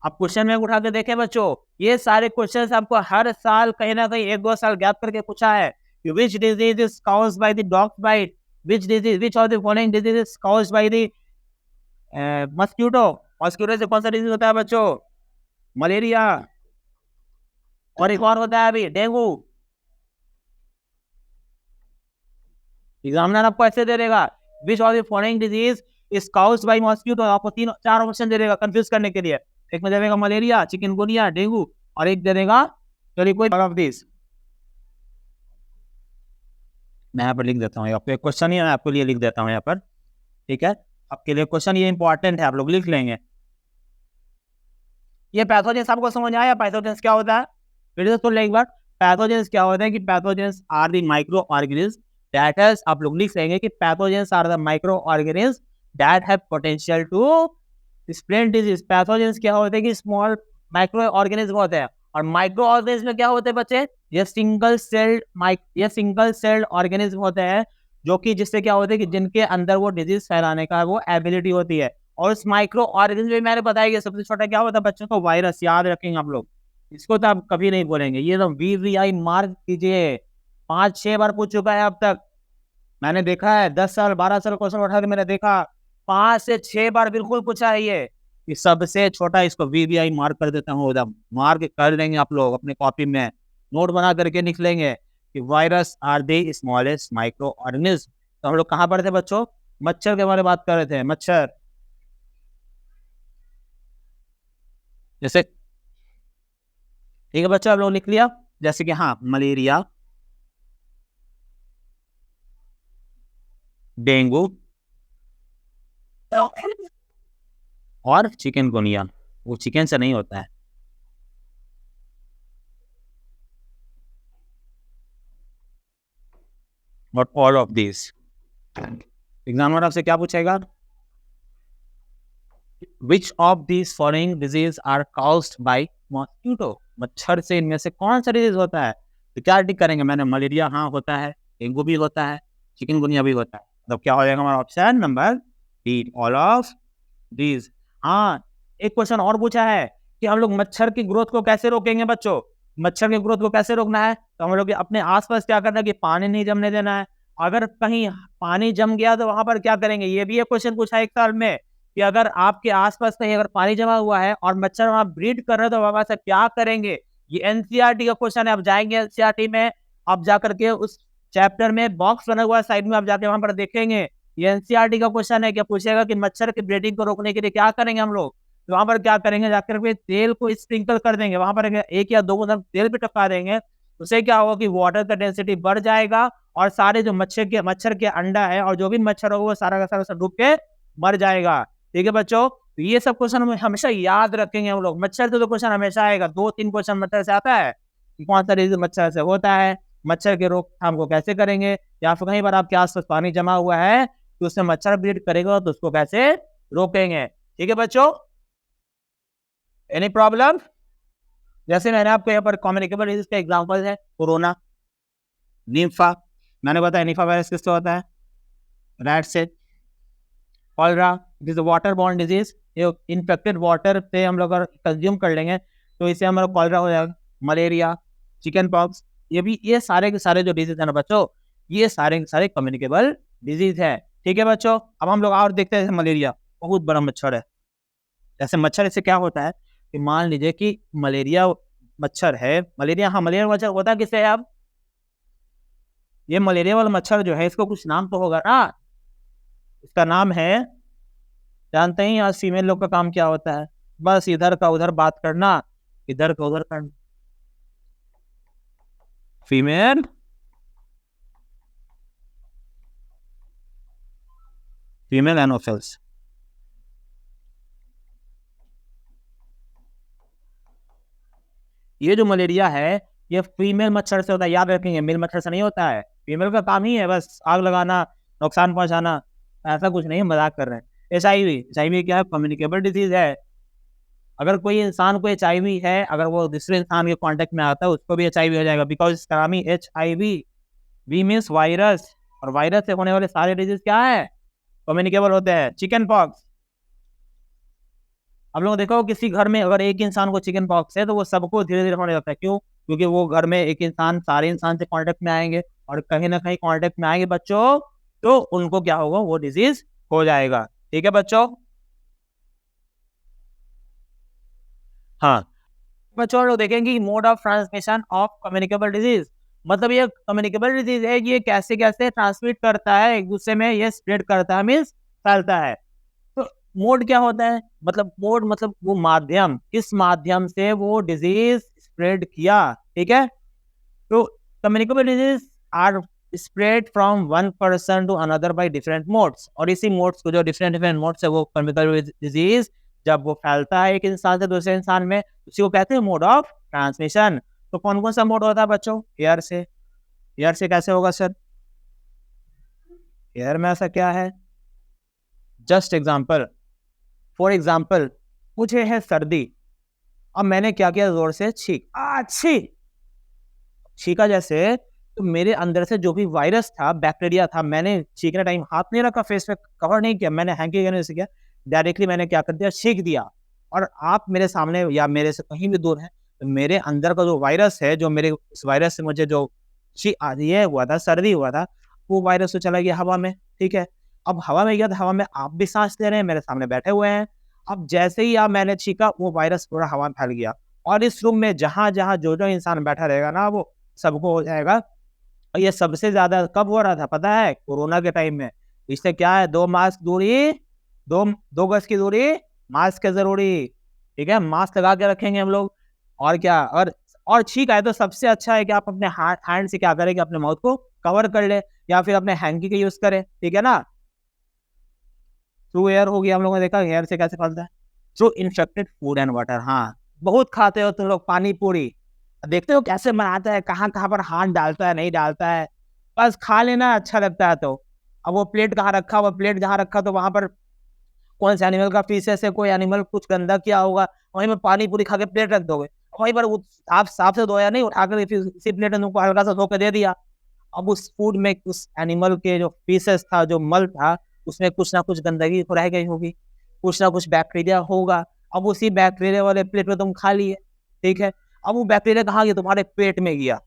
आप क्वेश्चन में उठा के देखें बच्चों, ये सारे क्वेश्चन आपको हर साल कहीं ना कहीं 1-2 साल गैप करके पूछा है कि which disease is caused by the dog bite, which of the following disease is caused by the mosquito. Mosquito से कौन सा डिजीज होता है बच्चों? मलेरिया। और एक और होता है अभी डेंगू। एग्जामिनर आपको ऐसे दे देगा, विच of the following disease is caused bye mosquito, आपको 3-4 ऑप्शन दे देगा कंफ्यूज करने के लिए। एक में दे देगा मलेरिया, चिकनगुनिया, डेंगू, और एक दे देगा चलिए कोई ऑफ दिस। मैं यहाँ पर लिख देता हूँ, आपको एक क्वेश्चन ही मैं आपके लिए लिख देता हूँ यहाँ पर, ठीक है? आपके लिए क्वेश्चन ये इंपॉर्टेंट है, आप लोग लिख लेंगे। ये पैथोजेंस आपको समझ आया? पैथोजेंस क्या होता है? फिर से सुन ले एक बार। पैथोजेंस क्या होता है कि pathogens are the micro organism that has, आप लोग लिख लेंगे कि pathogens are the micro organism that have potential to spread disease. Pathogens क्या होते हैं कि स्मॉल माइक्रो ऑर्गेनिज्म होते हैं, और माइक्रो ऑर्गेनिज्म में क्या होते हैं बच्चे? ये सिंगल सेल्ड ऑर्गेनिज्म होते हैं, जो कि जिससे क्या होता है कि जिनके अंदर वो डिजीज फैलाने का वो एबिलिटी होती है। और उस माइक्रो ऑर्गेनिज्म में मैंने बताया कि सबसे छोटा क्या होता है बच्चों को? वायरस। याद रखेंगे आप लोग, इसको तो आप कभी नहीं बोलेंगे। ये तो VVI मार्क कीजिए, 5-6 बार पूछ चुका है अब तक, मैंने देखा है 10 साल 12 साल क्वेश्चन उठा के मैंने देखा 5 से 6 बार बिल्कुल पूछा है ये कि सबसे छोटा। इसको VVI मार्क कर देता हूँ, एकदम मार्क कर लेंगे आप लोग अपने कॉपी में, नोट बना करके लिख लेंगे कि virus are the smallest micro organism. तो हम लोग कहाँ पर थे बच्चों? मच्छर के बारे में बात कर रहे थे, मच्छर। जैसे ठीक है बच्चों, आप लोग लिख लिया, जैसे कि हाँ मलेरिया, डेंगू और चिकनगुनिया। वो चिकन से नहीं होता है। Not all of these. Examiner आपसे क्या पूछेगा? Which of these following disease are caused by mosquito? मच्छर से इनमें से कौन सा डिजीज होता है? तो क्या टिक करेंगे? मैंने मलेरिया हाँ होता है, डेंगू भी होता है, चिकनगुनिया भी होता है। तो क्या हो जाएगा हमारा option number D, all of these. हाँ, एक क्वेश्चन और पूछा है कि हम लोग मच्छर की ग्रोथ को कैसे रोकेंगे बच्चों? मच्छर की ग्रोथ को कैसे रोकना है? तो हम लोग अपने आसपास क्या करना है कि पानी नहीं जमने देना है। अगर कहीं पानी जम गया तो वहां पर क्या करेंगे? ये भी एक क्वेश्चन पूछा है एक साल में कि अगर आपके आसपास कहीं अगर पानी जमा हुआ है और मच्छर वहां ब्रीड कर रहे हैं तो वहां से क्या करेंगे? ये एनसीईआरटी का क्वेश्चन है। आप जाएंगे एनसीईआरटी में, आप जाकर के उस चैप्टर में बॉक्स बना हुआ है साइड में, आप जाके वहां पर देखेंगे। ये एनसीईआरटी का क्वेश्चन है, क्या पूछेगा कि मच्छर की ब्रीडिंग को रोकने के लिए क्या करेंगे हम लोग? तो वहां पर क्या करेंगे? जाकर के तेल को स्प्रिंकल कर देंगे, वहां पर 1 या 2 बूंद तेल भी टपका देंगे। उससे क्या होगा कि वाटर का डेंसिटी बढ़ जाएगा और सारे जो मच्छर के अंडा है और जो भी मच्छर होगा वो सारा का सारा डूब के मर जाएगा। ठीक है बच्चों, तो ये सब क्वेश्चन हमें हमेशा याद रखेंगे हम लोग। मच्छर से तो क्वेश्चन हमेशा आएगा, 2-3 क्वेश्चन मच्छर से आता है कि कौन सा डिजीज मच्छर से होता है, मच्छर के रोकथाम को कैसे करेंगे, या फिर कहीं पर आपके आसपास पानी जमा हुआ है तो उससे मच्छर ब्रीड करेगा तो उसको कैसे रोकेंगे। ठीक है बच्चों, एनी प्रॉब्लम? जैसे मैंने आपको यहाँ पर कम्युनिकेबल डिजीज का एग्जांपल है कोरोना, निम्फा, मैंने बताया निम्फा वायरस किससे होता है? रैट से। Cholera, it is water borne disease, ये इन्फेक्टेड वाटर पे हम लोग अगर कंज्यूम कर लेंगे तो इससे हमारा कॉलरा हो जाएगा। मलेरिया, चिकन पॉक्स, ये भी, ये सारे के सारे जो डिजीज है ना बच्चों, ये सारे के सारे कम्युनिकेबल डिजीज है। ठीक है बच्चों, अब हम लोग और देखते हैं। मलेरिया बहुत बड़ा मच्छर है। जैसे मच्छर से क्या होता है कि मान लीजिए कि मलेरिया मच्छर है, मलेरिया, हाँ मलेरिया मच्छर होता है किससे है? अब ये मलेरिया वाला मच्छर जो है इसको कुछ नाम तो होगा ना, इसका नाम है, जानते हैं आज फीमेल लोग का काम क्या होता है? बस इधर का उधर बात करना, इधर का उधर करना। Female Anopheles. ये जो मलेरिया है ये फीमेल मच्छर से होता है, याद रखेंगे, मेल मच्छर से नहीं होता है। फीमेल का काम ही है बस आग लगाना, नुकसान पहुंचाना, ऐसा कुछ नहीं, मजाक कर रहे हैं। HIV क्या है? कम्युनिकेबल डिजीज है। अगर कोई इंसान को HIV है, अगर वो दूसरे इंसान के कांटेक्ट में आता है उसको भी HIV हो जाएगा, बिकॉज इसका नाम ही HIV, वी मीन्स वायरस, और वायरस से होने वाले सारे डिजीज क्या है, कम्युनिकेबल होते हैं। चिकन पॉक्स, आप लोग देखो किसी घर में अगर एक इंसान को चिकन पॉक्स है तो वो सबको धीरे धीरे होने लगता है। क्यों? क्योंकि वो घर में एक इंसान सारे इंसान से कांटेक्ट में आएंगे, और कहीं ना कहीं कांटेक्ट में आएंगे बच्चों, तो उनको क्या होगा, वो डिजीज हो जाएगा। ठीक है बच्चों? हाँ बच्चों, लोग देखेंगे mode of transmission of communicable disease, मतलब ये कम्युनिकेबल डिजीज है, ये कैसे कैसे ट्रांसमिट करता है एक दूसरे में, ये स्प्रेड करता है, मीन्स फैलता है। तो मोड क्या होता है, मतलब मोड मतलब वो माध्यम, किस माध्यम से वो डिजीज स्प्रेड किया। ठीक है? तो communicable disease are spread from one person to another by different modes, और इसी मोड्स को जो डिफरेंट डिफरेंट मोड्स है वो कम्युनिकेबल डिजीज जब वो फैलता है एक इंसान से दूसरे इंसान में, उसी को कहते हैं मोड ऑफ ट्रांसमिशन। तो कौन कौन सा मोड होता है बच्चों? एयर से। एयर से कैसे होगा सर? एयर में ऐसा क्या है? जस्ट एग्जाम्पल, फॉर एग्जाम्पल मुझे है सर्दी, अब मैंने क्या किया, जोर से छींक, छींका जैसे, तो मेरे अंदर से जो भी वायरस था, बैक्टीरिया था, मैंने छींकने टाइम हाथ नहीं रखा, फेस पे कवर नहीं किया, मैंने हैंकी करने से किया, डायरेक्टली मैंने क्या कर दिया, छींक दिया। और आप मेरे सामने या मेरे से कहीं भी दूर हैं, तो मेरे अंदर का जो वायरस है, जो मेरे उस वायरस से मुझे जो ये हुआ था, सर्दी हुआ था, वो वायरस तो चला गया हवा में। ठीक है? अब हवा में गया, तो हवा में आप भी सांस ले रहे हैं, मेरे सामने बैठे हुए हैं। अब जैसे ही आप मैंने छींका, वो वायरस पूरा हवा में फैल गया, और इस रूम में जहां जहां जो जो इंसान बैठा रहेगा ना, वो सबको हो जाएगा। और ये सबसे ज्यादा कब हो रहा था पता है? कोरोना के टाइम में। इससे क्या है, दो मास्क दूरी, दो दो गज की दूरी, मास्क है जरूरी। ठीक है? मास्क लगा के रखेंगे हम लोग। और क्या, और ठीक है, तो सबसे अच्छा है कि आप अपने हैंड से क्या करें कि अपने माउथ को कवर कर ले, या फिर अपने हैंकी का यूज करें। ठीक है ना? थ्रू एयर हो गया, हम लोगों ने देखा एयर से कैसे फैलता है, through infected food and water. हाँ, बहुत खाते हो तुम लोग पानी पूरी, देखते हो कैसे बनाता है, कहाँ कहाँ पर हाथ डालता है, नहीं डालता है, बस खा लेना अच्छा लगता है। तो अब वो प्लेट कहाँ रखा, वो प्लेट जहाँ रखा, तो वहां पर कौन से एनिमल का पीसेस है, कोई एनिमल कुछ गंदा किया होगा, वहीं पर पानी पूरी खा के प्लेट रख दोगे, वहीं पर आप साफ से धोया नहीं, उठाकर फिर इसी प्लेट में तुमको हल्का सा धो के दे दिया। अब उस फूड में उस एनिमल के जो पीसेस था, जो मल था, उसमें कुछ ना कुछ गंदगी तो रह गई होगी, कुछ ना कुछ बैक्टीरिया होगा। अब उसी बैक्टीरिया वाले प्लेट में तुम खा लिए। ठीक है? अब वो बैक्टीरिया कहाँ गया? तुम्हारे पेट में गया।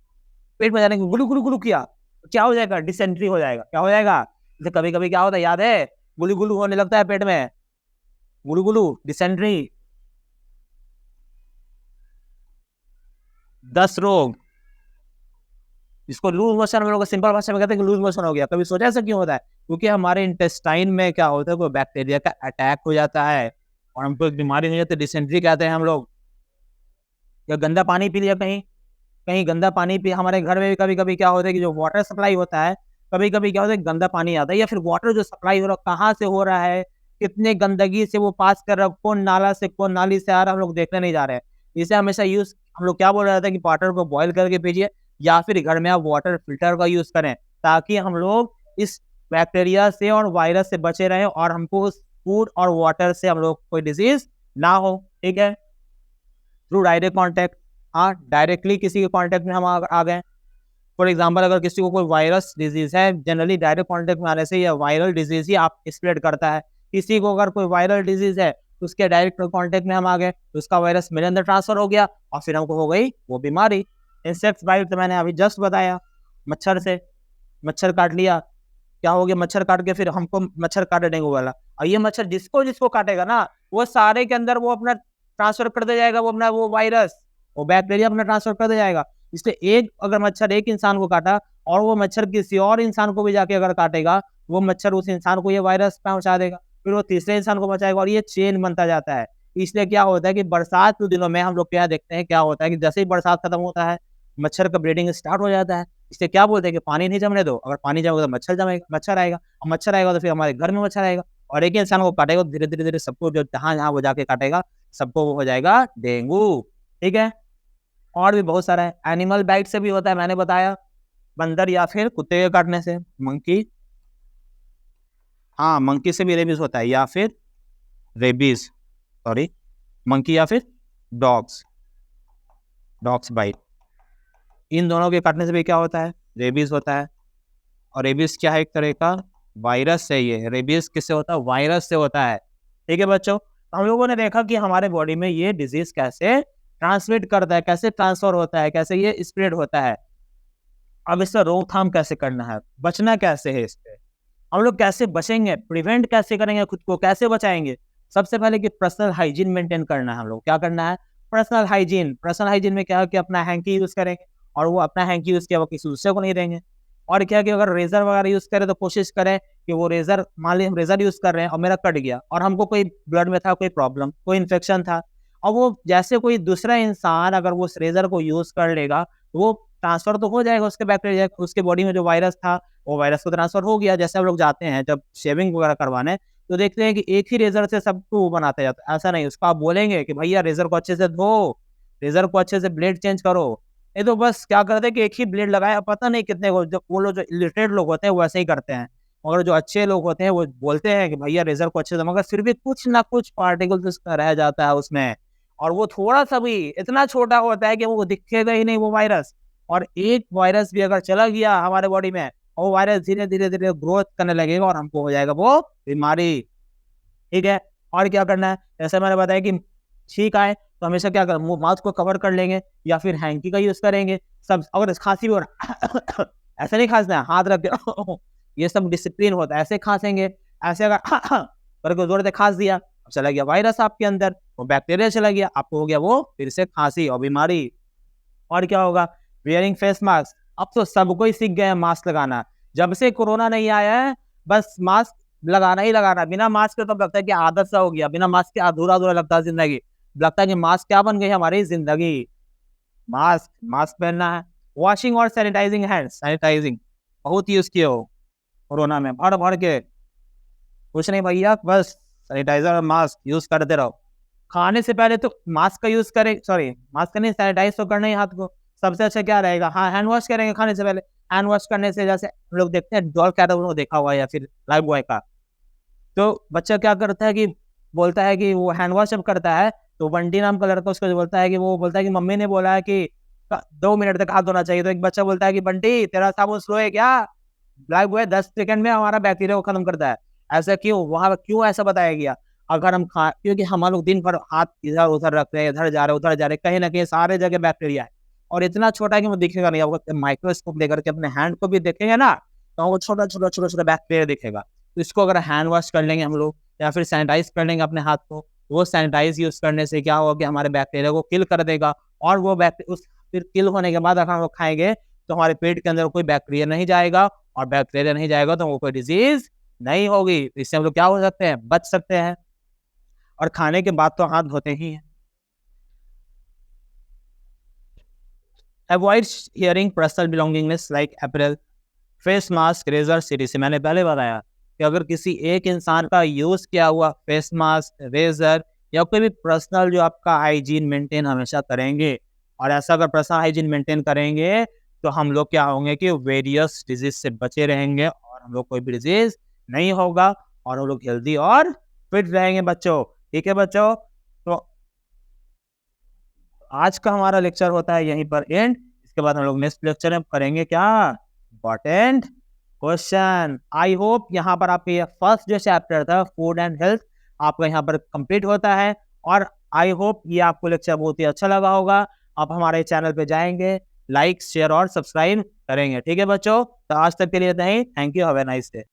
पेट में जाने के गुलू गुलू गुलू किया, क्या हो जाएगा? डिसेंट्री हो जाएगा। क्या हो जाएगा? जैसे कभी कभी क्या होता है, याद है? गुलू गुलू होने लगता है पेट में, गुलू गुलू, डिसेंट्री, दस्त रोग, इसको लूज मोशन हम लोग सिंपल भाषा में कहते हैं कि लूज मोशन हो गया। कभी सोचा ऐसा क्यों होता है? क्योंकि हमारे इंटेस्टाइन में क्या होता है, कोई बैक्टीरिया का अटैक हो जाता है, और हमको एक बीमारी हो जाती है, डिसेंट्री कहते हैं हम लोग। या गंदा पानी पी लिया, कहीं कहीं गंदा पानी पी, हमारे घर में भी कभी कभी क्या होता है कि जो वाटर सप्लाई होता है, कभी कभी क्या होता है, गंदा पानी आता है, या फिर वाटर जो सप्लाई हो रहा है कहाँ से हो रहा है, कितने गंदगी से वो पास कर रहा है, कौन नाला से कौन नाली से आ रहा है, हम लोग देखने नहीं जा रहे हैं। इसे हमेशा यूज, हम लोग क्या बोल रहे थे कि वाटर को बॉईल करके पीजिए, या फिर घर में आप वाटर फिल्टर का यूज करें, ताकि हम लोग इस बैक्टीरिया से और वायरस से बचे रहें, और हमको फूड और वाटर से हम लोग कोई डिजीज ना हो। ठीक है? थ्रू डायरेक्ट कॉन्टेक्ट, हाँ, डायरेक्टली किसी के कॉन्टेक्ट में हम आ गए। फॉर एग्जाम्पल, अगर किसी को कोई वायरस डिजीज है, जनरली डायरेक्ट कॉन्टेक्ट में आने से यह वायरल डिजीज ही आप स्प्रेड करता है। किसी को अगर कोई वायरल डिजीज है, तो उसके डायरेक्ट कॉन्टेक्ट में हम आ गए, तो उसका वायरस मेरे अंदर ट्रांसफर हो गया, और फिर हमको हो गई वो बीमारी। इंसेक्ट बाइट तो मैंने अभी जस्ट बताया, मच्छर से, मच्छर काट लिया, क्या हो गया, मच्छर काट के फिर हमको मच्छर काटे डेंगू वाला। और ये मच्छर जिसको जिसको काटेगा ना, वो सारे के अंदर वो अपना ट्रांसफर कर दे जाएगा, वो अपना वो वायरस, वो बैक्टीरिया अपना ट्रांसफर कर दे जाएगा। इसलिए एक अगर मच्छर एक इंसान को काटा, और वो मच्छर किसी और इंसान को भी जाके अगर काटेगा, वो मच्छर उस इंसान को ये वायरस पहुंचा देगा, फिर वो तीसरे इंसान को बचाएगा, और ये चेन बनता जाता है। इसलिए क्या होता है कि बरसात के दिनों में हम लोग क्या देखते हैं, क्या होता है कि जैसे ही बरसात खत्म होता है, मच्छर का ब्रीडिंग स्टार्ट हो जाता है। इसलिए क्या बोलते हैं कि पानी नहीं जमने दो, अगर पानी जमेगा तो मच्छर जमेगा, मच्छर आएगा, और मच्छर आएगा तो फिर हमारे घर में मच्छर आएगा, और एक इंसान को काटेगा, धीरे धीरे धीरे सबको, जो जहां जहां वो जाके काटेगा, सबको वो हो जाएगा डेंगू। ठीक है? और भी बहुत सारा है, एनिमल बाइट से भी होता है, मैंने बताया, बंदर या फिर कुत्ते के काटने से, मंकी, हाँ मंकी से भी रेबीज होता है, या फिर रेबीज, सॉरी, मंकी या फिर डॉग्स, डॉग्स बाइट, इन दोनों के काटने से भी क्या होता है, रेबीज होता है। और रेबीज क्या है? एक तरह का वायरस है। ये रेबीज किससे होता है? वायरस से होता है। ठीक है बच्चों, हम लोगों ने देखा कि हमारे बॉडी में ये डिजीज कैसे ट्रांसमिट करता है, कैसे ट्रांसफर होता है, कैसे ये स्प्रेड होता है। अब इसका रोकथाम कैसे करना है, बचना कैसे है इससे, हम लोग कैसे बचेंगे, प्रिवेंट कैसे करेंगे, खुद को कैसे बचाएंगे। सबसे पहले कि पर्सनल हाइजीन मेंटेन करना है। हम लोग क्या करना है? Personal hygiene. पर्सनल हाइजीन में क्या है कि अपना हैंकी यूज करेंगे, और वो अपना हैंकी यूज किया वो किसी दूसरे को नहीं देंगे। और क्या कि अगर रेजर वगैरह यूज करें तो कोशिश करें कि वो रेजर, मान लीजिए हम रेजर यूज कर रहे हैं और मेरा कट गया और हमको कोई ब्लड में था, कोई प्रॉब्लम, कोई इन्फेक्शन था, और वो जैसे कोई दूसरा इंसान अगर वो उस रेजर को यूज कर लेगा तो वो ट्रांसफर तो हो जाएगा, उसके बैक्टीरिया, उसके बॉडी में जो वायरस था वो वायरस को ट्रांसफर हो गया। जैसे हम लोग जाते हैं जब शेविंग वगैरह करवाने, तो देखते हैं कि एक ही रेजर से सबको बनाते जाता है। ऐसा नहीं, उसको आप बोलेंगे कि भैया रेजर को अच्छे से धो, रेजर को अच्छे से ब्लेड चेंज करो। ये तो बस क्या करते हैं कि एक ही ब्लेड लगाया, पता नहीं कितने को, जो वो लोग जो इलिटरेट लोग होते हैं वो ऐसे ही करते हैं, और जो अच्छे लोग होते हैं वो बोलते हैं कि भैया रेजर को अच्छे से, मगर फिर भी कुछ ना कुछ पार्टिकल्स उसका रह जाता है उसमें, और वो थोड़ा सा भी इतना छोटा होता है कि वो दिखेगा ही नहीं वो वायरस। और एक वायरस भी अगर चला गया हमारे बॉडी में, और वो वायरस धीरे धीरे धीरे ग्रोथ करने लगेगा और हमको हो जाएगा वो बीमारी। ठीक है, और क्या करना है? जैसे मैंने बताया कि छींक आए तो हमेशा क्या कर, मुंह माउथ को कवर कर लेंगे या फिर हैंकी का यूज करेंगे। सब अगर खांसी भी हो रहा ऐसे नहीं खांसना है, हाथ रख के ये सब डिसिप्लिन होता है, ऐसे खांसेंगे। ऐसे अगर करके जोर से खांस दिया, चला गया वायरस आपके अंदर, वो बैक्टीरिया चला गया, आपको हो गया वो फिर से खांसी और बीमारी। और क्या होगा? Wearing face mask. अब तो सबको ही सीख गए हैं मास्क लगाना। जब से कोरोना नहीं आया है बस मास्क लगाना ही लगाना। बिना मास्क के तो लगता है कि आदत सा हो गया, बिना मास्क के अधूरा अधूरा लगता है जिंदगी। लगता है कि मास्क क्या बन गई हमारी जिंदगी। मास्क, मास्क पहनना है। वॉशिंग और सैनिटाइजिंग हैंड, सैनिटाइजिंग बहुत यूज किए हो कोरोना में, भर भर के। कुछ नहीं भैया, बस सैनिटाइजर और मास्क यूज करते रहो। खाने से पहले तो मास्क का यूज करें, सॉरी मास्क का नहीं, सैनिटाइज तो करना ही हाथ को। सबसे अच्छा क्या रहेगा? हाँ, हैंड वॉश करेंगे खाने से पहले। हैंड वॉश करने से जैसे हम लोग देखते हैं डॉल कैटर देखा हुआ है या फिर लाइफ बॉय का, तो बच्चा क्या करता है कि बोलता है कि वो हैंड वॉश जब करता है तो बंटी नाम का लड़का उसको बोलता है कि, वो बोलता है कि मम्मी ने बोला है कि 2 मिनट तक हाथ धोना चाहिए। तो एक बच्चा बोलता है कि बंटी तेरा साबुन स्लो है क्या? ब्लैक बॉय 10 सेकंड में हमारा बैक्टीरिया को खत्म करता है। ऐसा क्यों? वहां क्यों ऐसा बताया गया? अगर हम खा, क्योंकि हम लोग दिन भर हाथ इधर उधर रख रहे हैं, इधर जा रहे उधर जा रहे, कहीं ना कहीं सारे जगह बैक्टीरिया है, और इतना छोटा है कि वो दिखेगा नहीं। आपको माइक्रोस्कोप लेकर के अपने हैंड को भी देखेंगे ना, तो वो छोटा छोटा छोटा छोटा बैक्टीरिया दिखेगा। तो इसको अगर हैंड वॉश कर लेंगे हम लोग या फिर सैनिटाइज कर लेंगे अपने हाथ को, वो सैनिटाइज यूज करने से क्या होगा कि हमारे बैक्टीरिया को किल कर देगा। और वो उस फिर किल होने के बाद अगर हम लोग खाएंगे तो हमारे पेट के अंदर कोई बैक्टीरिया नहीं जाएगा, और बैक्टीरिया नहीं जाएगा तो वो कोई डिजीज नहीं होगी। इससे हम लोग क्या हो सकते हैं? बच सकते हैं। और खाने के बाद तो हाथ धोते ही हैं। Avoid hearing personal belongings like apparel, face mask, razor, CDC. मैंने पहले बताया कि अगर किसी एक इंसान का यूज किया हुआ फेस मास्क, रेजर या कोई भी पर्सनल जो आपका हाइजीन मेंटेन हमेशा करेंगे, और ऐसा अगर पर्सनल हाइजीन मेंटेन करेंगे तो हम लोग क्या होंगे कि वेरियस डिजीज से बचे रहेंगे, और हम लोग कोई भी डिजीज नहीं होगा, और हम लोग हेल्दी और फिट रहेंगे बच्चों। ठीक है बच्चों, तो आज का हमारा लेक्चर होता है यहीं पर एंड। इसके बाद हम लोग नेक्स्ट लेक्चर में करेंगे क्या? Important question. आई होप यहाँ पर आपके ये फर्स्ट जो चैप्टर था फूड एंड हेल्थ आपका यहाँ पर कंप्लीट होता है, और आई होप ये आपको लेक्चर बहुत ही अच्छा लगा होगा। आप हमारे चैनल पे जाएंगे, लाइक शेयर और सब्सक्राइब करेंगे। ठीक है बच्चों, तो आज तक के लिए नहीं, thank you, have a nice day.